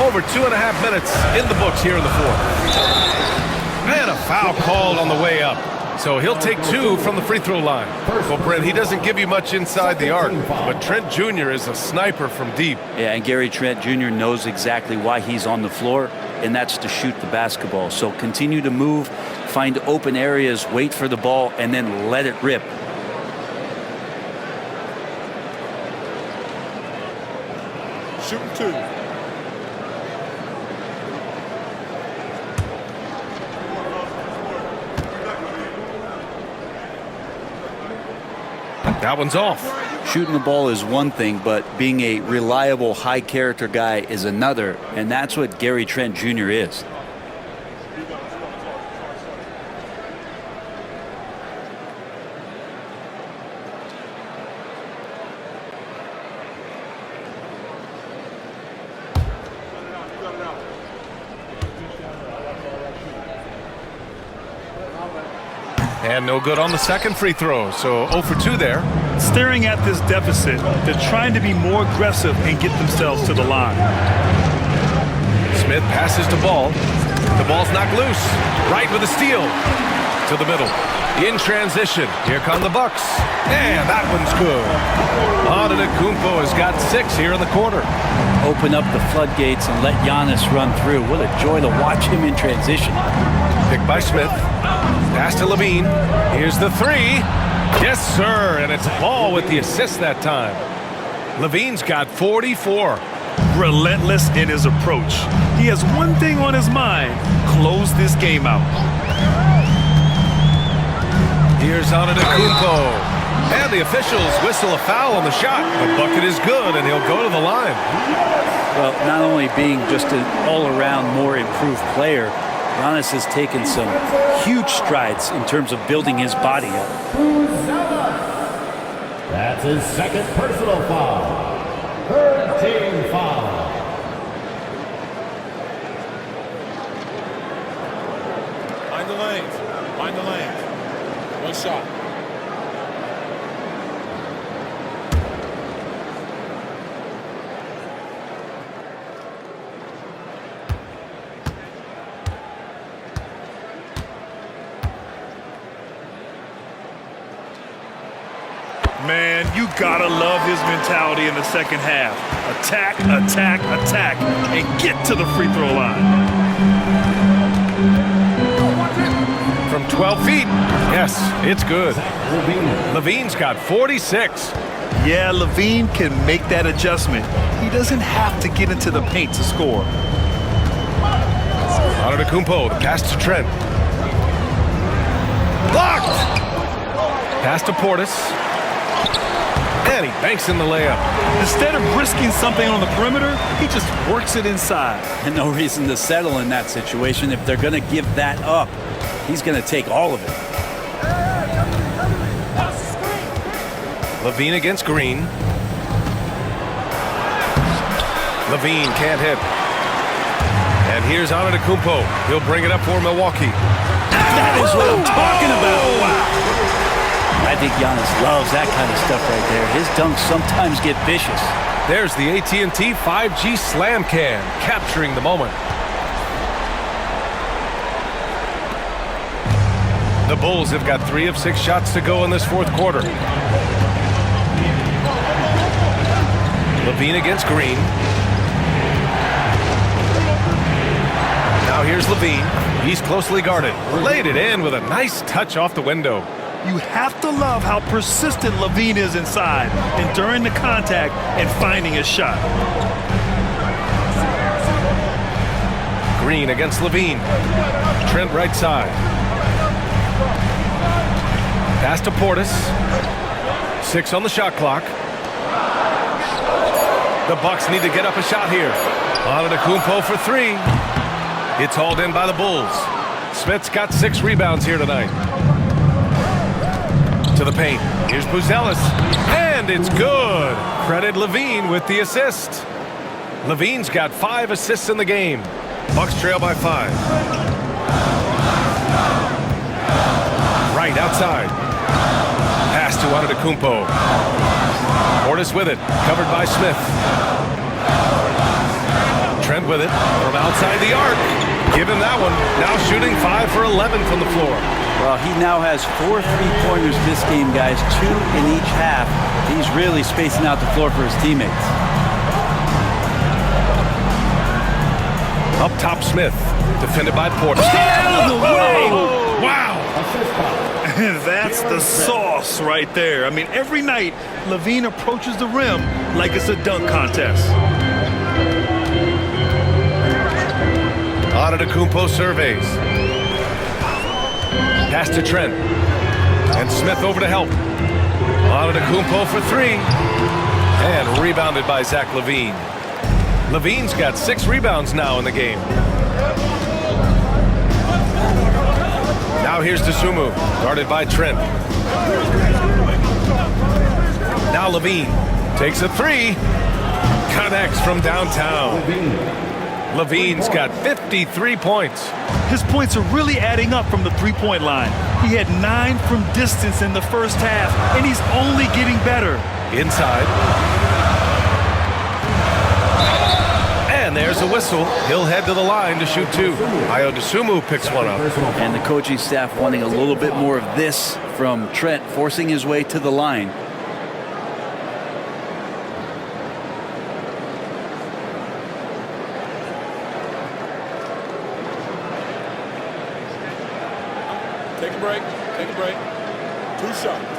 Speaker 1: Over 2.5 minutes in the books here in the fourth. And a foul called on the way up. So he'll take 2 from the free throw line. Well, Brent, he doesn't give you much inside the arc, but Trent Jr. is a sniper from deep.
Speaker 3: Yeah, and Gary Trent Jr. knows exactly why he's on the floor, and that's to shoot the basketball. So continue to move, find open areas, wait for the ball, and then let it rip.
Speaker 9: Shooting 2.
Speaker 1: That one's off.
Speaker 3: Shooting the ball is one thing, but being a reliable, high-character guy is another, and that's what Gary Trent Jr. is.
Speaker 1: And no good on the second free throw, so 0 for 2 there.
Speaker 2: Staring at this deficit, they're trying to be more aggressive and get themselves to the line.
Speaker 1: Smith passes to Ball. The ball's knocked loose. Right with a steal. To the middle. In transition. Here come the Bucks. And that one's good. Antetokounmpo has got 6 here in the quarter.
Speaker 3: Open up the floodgates and let Giannis run through. What a joy to watch him in transition.
Speaker 1: Picked by Smith. Pass to Levine. Here's the 3. Yes, sir. And it's Ball with the assist that time. Levine's got 44.
Speaker 2: Relentless in his approach. He has one thing on his mind: close this game out.
Speaker 1: Here's Antetokounmpo. And the officials whistle a foul on the shot. The bucket is good, and he'll go to the line.
Speaker 3: Well, not only being just an all-around more improved player, Giannis has taken some huge strides in terms of building his body up.
Speaker 5: That's his second personal foul. Third team foul.
Speaker 9: Find the lanes. Find the lanes. One shot.
Speaker 2: Man, you gotta love his mentality in the second half. Attack, attack, attack, and get to the free throw line.
Speaker 1: From 12 feet. Yes, it's good. Levine's got 46.
Speaker 2: Yeah, Levine can make that adjustment. He doesn't have to get into the paint to score.
Speaker 1: Antetokounmpo, the pass to Trent. Blocked! Pass to Portis. And he banks in the layup.
Speaker 2: Instead of risking something on the perimeter, he just works it inside.
Speaker 3: And no reason to settle in that situation. If they're going to give that up, he's going to take all of it.
Speaker 1: Levine against Green. Levine can't hit. And here's Antetokounmpo. He'll bring it up for Milwaukee.
Speaker 3: That is what I'm talking about. Wow. I think Giannis loves that kind of stuff right there. His dunks sometimes get vicious.
Speaker 1: There's the AT&T 5G Slam Can, capturing the moment. The Bulls have got 3 of 6 shots to go in this fourth quarter. Levine against Green. Now here's Levine. He's closely guarded. Laid it in with a nice touch off the window.
Speaker 2: You have to love how persistent Levine is inside, enduring the contact and finding his shot.
Speaker 1: Green against Levine. Trent right side. Pass to Portis. 6 on the shot clock. The Bucks need to get up a shot here. Antetokounmpo for 3. It's hauled in by the Bulls. Smith's got 6 rebounds here tonight. To the paint. Here's Buzelis. And it's good. Credit Levine with the assist. Levine's got 5 assists in the game. Bucks trail by 5. Right outside. Pass to Antetokounmpo. Portis with it, covered by Smith. Trent with it from outside the arc. Give him that one. Now shooting 5 for 11 from the floor.
Speaker 3: Well, he now has 4 3-pointers this game, guys, 2 in each half. He's really spacing out the floor for his teammates.
Speaker 1: Up top, Smith, defended by Portis.
Speaker 2: Out of the way!
Speaker 1: Wow!
Speaker 2: That's the sauce right there. I mean, every night, LaVine approaches the rim like it's a dunk contest.
Speaker 1: Antetokounmpo surveys. Pass to Trent. And Smith over to help. Antetokounmpo for 3. And rebounded by Zach LaVine. LaVine's got 6 rebounds now in the game. Now here's Dosunmu, guarded by Trent. Now LaVine takes a 3. Connects from downtown. LaVine's got 53 points.
Speaker 2: His points are really adding up from the three-point line. He had 9 from distance in the first half, and he's only getting better.
Speaker 1: Inside. And there's a whistle. He'll head to the line to shoot 2. Ayo Dosunmu picks one up.
Speaker 3: And the coaching staff wanting a little bit more of this from Trent, forcing his way to the line.
Speaker 9: Take a break. Take a break. 2 shots.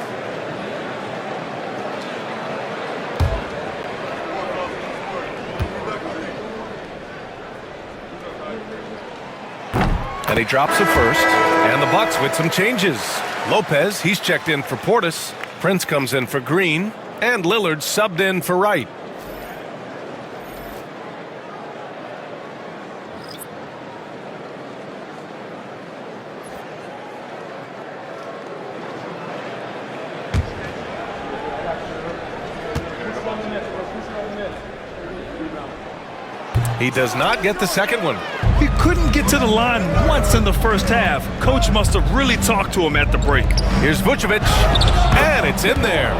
Speaker 1: And he drops it first. And the Bucks with some changes. Lopez, he's checked in for Portis. Prince comes in for Green. And Lillard subbed in for Wright. He does not get the second one.
Speaker 2: He couldn't get to the line once in the first half. Coach must have really talked to him at the break.
Speaker 1: Here's Vucevic, and it's in there.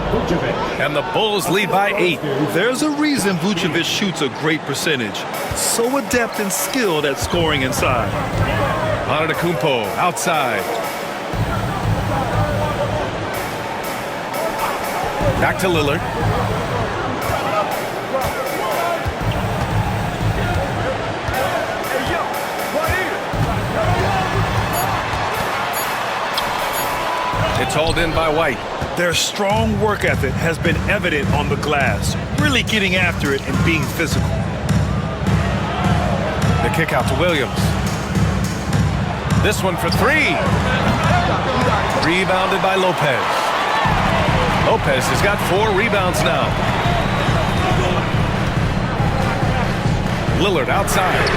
Speaker 1: And the Bulls lead by 8.
Speaker 2: There's a reason Vucevic shoots a great percentage. So adept and skilled at scoring inside.
Speaker 1: Antetokounmpo outside. Back to Lillard. It's hauled in by White.
Speaker 2: Their strong work ethic has been evident on the glass, really getting after it and being physical.
Speaker 1: The kick out to Williams. This one for 3. Rebounded by Lopez. Lopez has got 4 rebounds now. Lillard outside.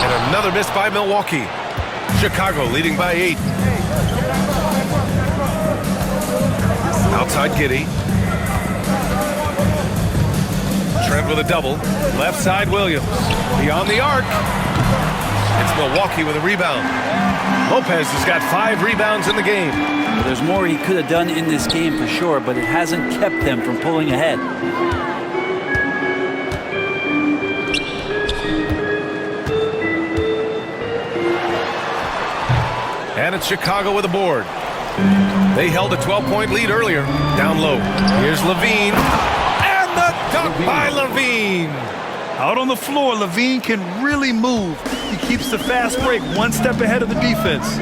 Speaker 1: And another miss by Milwaukee. Chicago leading by 8. Outside Giddey. Trent with a double. Left side Williams. Beyond the arc. It's Milwaukee with a rebound. Lopez has got 5 rebounds in the game.
Speaker 3: Well, there's more he could have done in this game for sure, but it hasn't kept them from pulling ahead.
Speaker 1: And it's Chicago with a board. They held a 12-point lead earlier. Down low. Here's LaVine. And the dunk by LaVine.
Speaker 2: Out on the floor, LaVine can really move. He keeps the fast break one step ahead of the defense.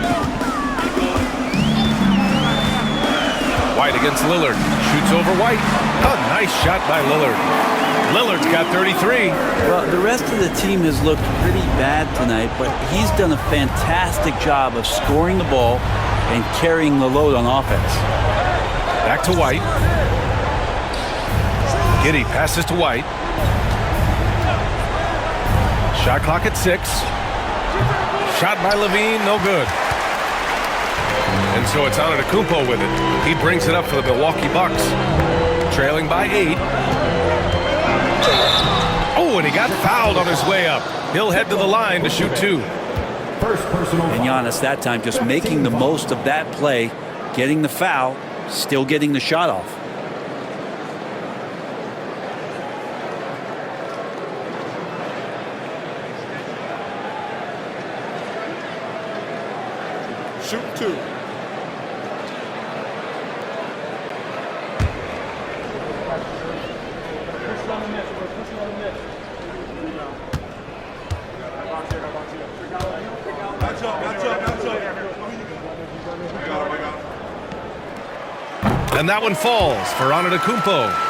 Speaker 1: White against Lillard. Shoots over White. A nice shot by Lillard. Lillard's got 33.
Speaker 3: Well, the rest of the team has looked pretty bad tonight, but he's done a fantastic job of scoring the ball and carrying the load on offense.
Speaker 1: Back to White. Giddey passes to White. Shot clock at 6. Shot by LaVine, no good. And so it's Antetokounmpo with it. He brings it up for the Milwaukee Bucks. Trailing by 8. Oh, and he got fouled on his way up. He'll head to the line to shoot 2.
Speaker 3: And Giannis that time just making the most of that play, getting the foul, still getting the shot off.
Speaker 9: Shoot 2.
Speaker 1: And that one falls for Antetokounmpo.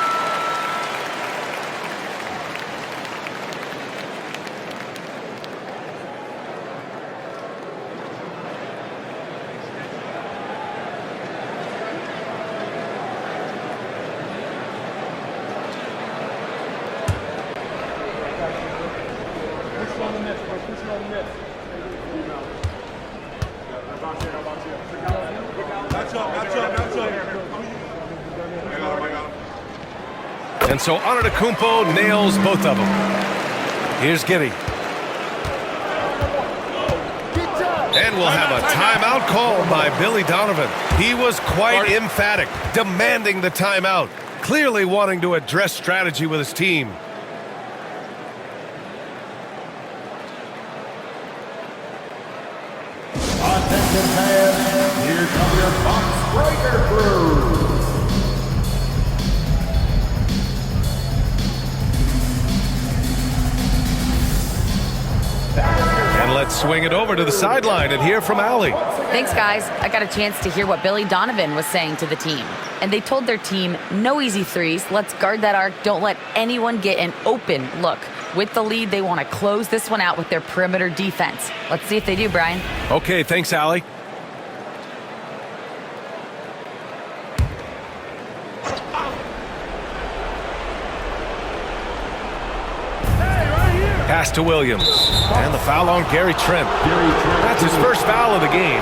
Speaker 1: And so Antetokounmpo nails both of them. Here's Giddey. And we'll have a timeout called by Billy Donovan. He was quite emphatic, demanding the timeout, clearly wanting to address strategy with his team.
Speaker 5: Attention fans, here come your Bucks breaker crew.
Speaker 1: And let's swing it over to the sideline and hear from Allie.
Speaker 4: Thanks, guys. I got a chance to hear what Billy Donovan was saying to the team. And they told their team, no easy threes. Let's guard that arc. Don't let anyone get an open look. With the lead, they want to close this one out with their perimeter defense. Let's see if they do, Brian.
Speaker 1: Okay, thanks, Allie. Pass to Williams. And the foul on Gary Trent. That's his first foul of the game.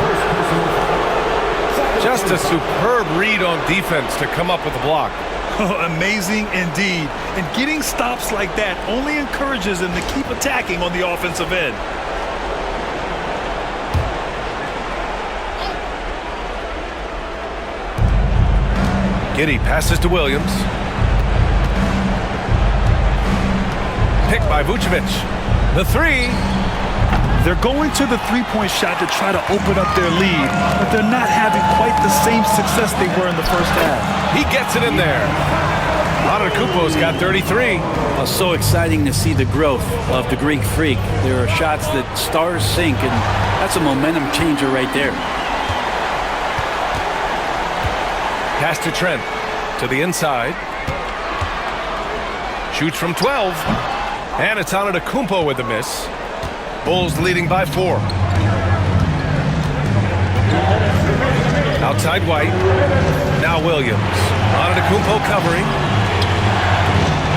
Speaker 1: Just a superb read on defense to come up with the block.
Speaker 2: Amazing indeed. And getting stops like that only encourages them to keep attacking on the offensive end.
Speaker 1: Giddey passes to Williams. Picked by Vucevic. The three.
Speaker 2: They're going to the three-point shot to try to open up their lead, but they're not having quite the same success they were in the first half.
Speaker 1: He gets it in there. Antetokounmpo's got 33.
Speaker 3: Well, so exciting to see the growth of the Greek Freak. There are shots that stars sink, and that's a momentum changer right there.
Speaker 1: Pass to Trent. To the inside. Shoots from 12. And it's Antetokounmpo with the miss. Bulls leading by 4. Outside White. Now Williams. Antetokounmpo covering.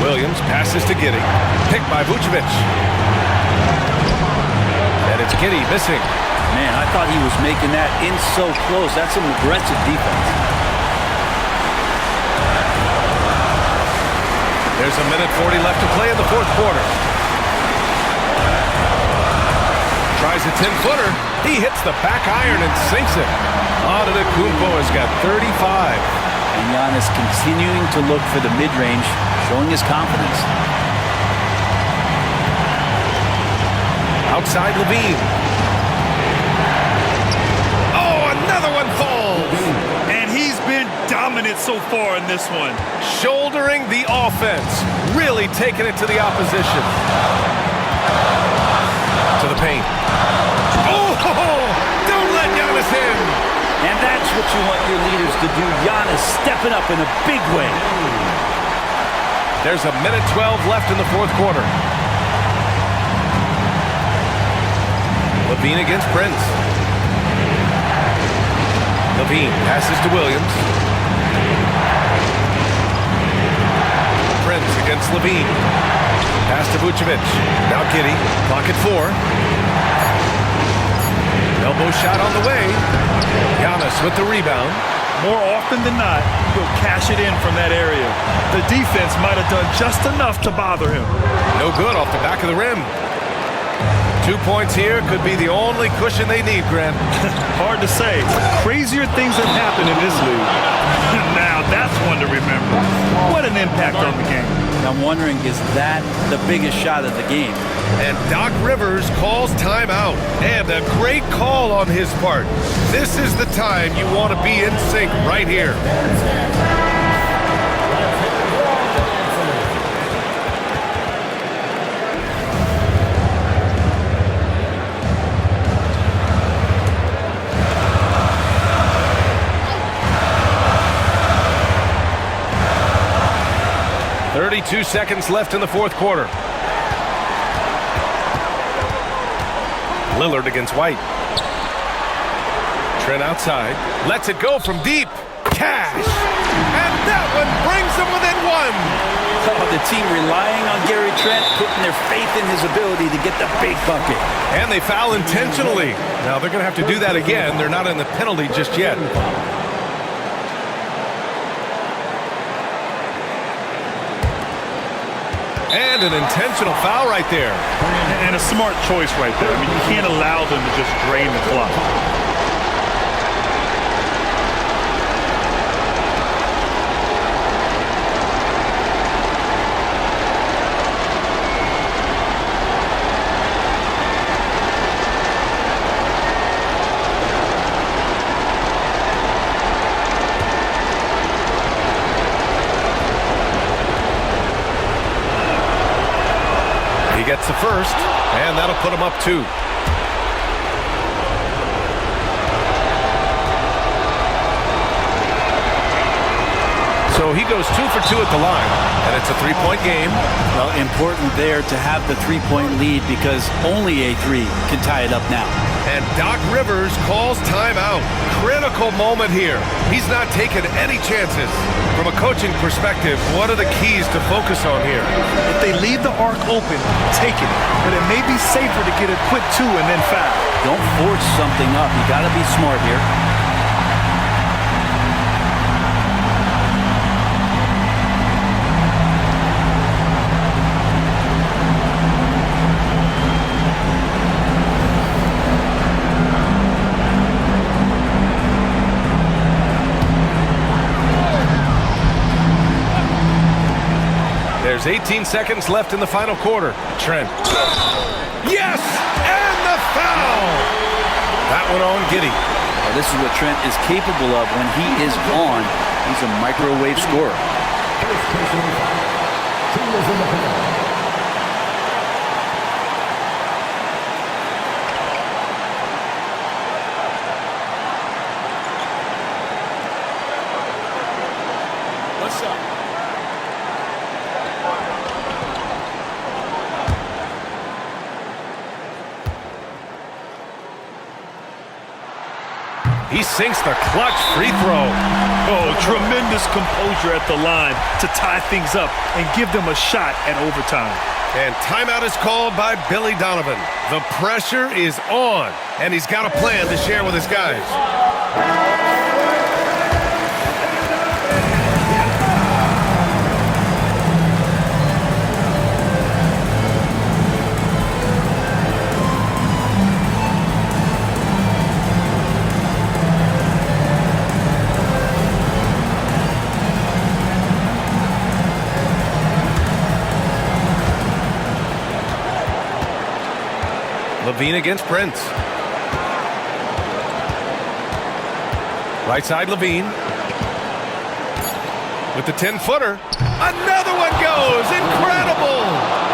Speaker 1: Williams passes to Giddey. Picked by Vucevic. And it's Giddey missing.
Speaker 3: Man, I thought he was making that in so close. That's some aggressive defense.
Speaker 1: There's a minute 40 left to play in the fourth quarter. Tries a 10-footer. He hits the back iron and sinks it. Antetokounmpo has got 35.
Speaker 3: And Giannis continuing to look for the mid-range, showing his confidence.
Speaker 1: Outside Levine. Oh, another one falls.
Speaker 2: And he's been dominant so far in this one.
Speaker 1: Shouldering the offense. Really taking it to the opposition. To the paint. Oh, don't let Giannis in.
Speaker 3: And that's what you want your leaders to do. Giannis stepping up in a big way.
Speaker 1: There's a minute 12 left in the fourth quarter. Levine against Prince. Levine passes to Williams. Prince against Levine. Pass to Vucevic. Now Giddey. Clock at 4. Elbow shot on the way. Giannis with the rebound.
Speaker 2: More often than not, he'll cash it in from that area. The defense might have done just enough to bother him.
Speaker 1: No good off the back of the rim. 2 points here could be the only cushion they need, Grant.
Speaker 2: Hard to say. Crazier things have happened in this league. Now, that's one to remember. What an impact on the game.
Speaker 3: I'm wondering, is that the biggest shot of the game?
Speaker 1: And Doc Rivers calls timeout. And a great call on his part. This is the time you want to be in sync right here. 32 seconds left in the fourth quarter. Lillard against White. Trent outside. Lets it go from deep. Cash. And that one brings them within one.
Speaker 3: Oh, the team relying on Gary Trent, putting their faith in his ability to get the big bucket.
Speaker 1: And they foul intentionally. Now they're going to have to do that again. They're not in the penalty just yet. And an intentional foul right there.
Speaker 2: And a smart choice right there. I mean, you can't allow them to just drain the clock.
Speaker 1: Gets the first, and that'll put him up 2. So he goes 2 for 2 at the line, and it's a 3-point game.
Speaker 3: Well, important there to have the 3-point lead because only a 3 can tie it up now.
Speaker 1: And Doc Rivers calls timeout. Critical moment here. He's not taking any chances. From a coaching perspective, what are the keys to focus on here?
Speaker 2: If they leave the arc open, take it. But it may be safer to get a quick 2 and then foul.
Speaker 3: Don't force something up. You got to be smart here.
Speaker 1: There's 18 seconds left in the final quarter. Trent. Yes! And the foul! That one on Giddey.
Speaker 3: Well, this is what Trent is capable of when he is on. He's a microwave scorer.
Speaker 9: What's up?
Speaker 1: He sinks the clutch free throw.
Speaker 2: Oh, tremendous composure at the line to tie things up and give them a shot at overtime.
Speaker 1: And timeout is called by Billy Donovan. The pressure is on, and he's got a plan to share with his guys. Levine against Prince. Right side Levine. With the 10-footer. Another one goes. Incredible.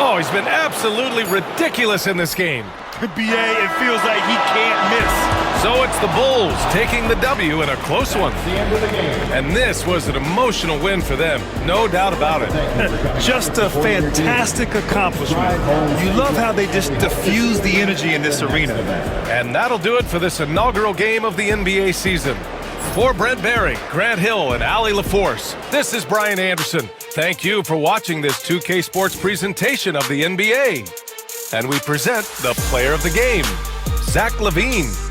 Speaker 1: Oh, he's been absolutely ridiculous in this game.
Speaker 2: BA, it feels like he can't miss.
Speaker 1: So it's the Bulls taking the W in a close one. And this was an emotional win for them. No doubt about it.
Speaker 2: Just a fantastic accomplishment. You love how they just diffuse the energy in this arena.
Speaker 1: And that'll do it for this inaugural game of the NBA season. For Brent Barry, Grant Hill, and Allie LaForce, this is Brian Anderson. Thank you for watching this 2K Sports presentation of the NBA. And we present the player of the game, Zach LaVine.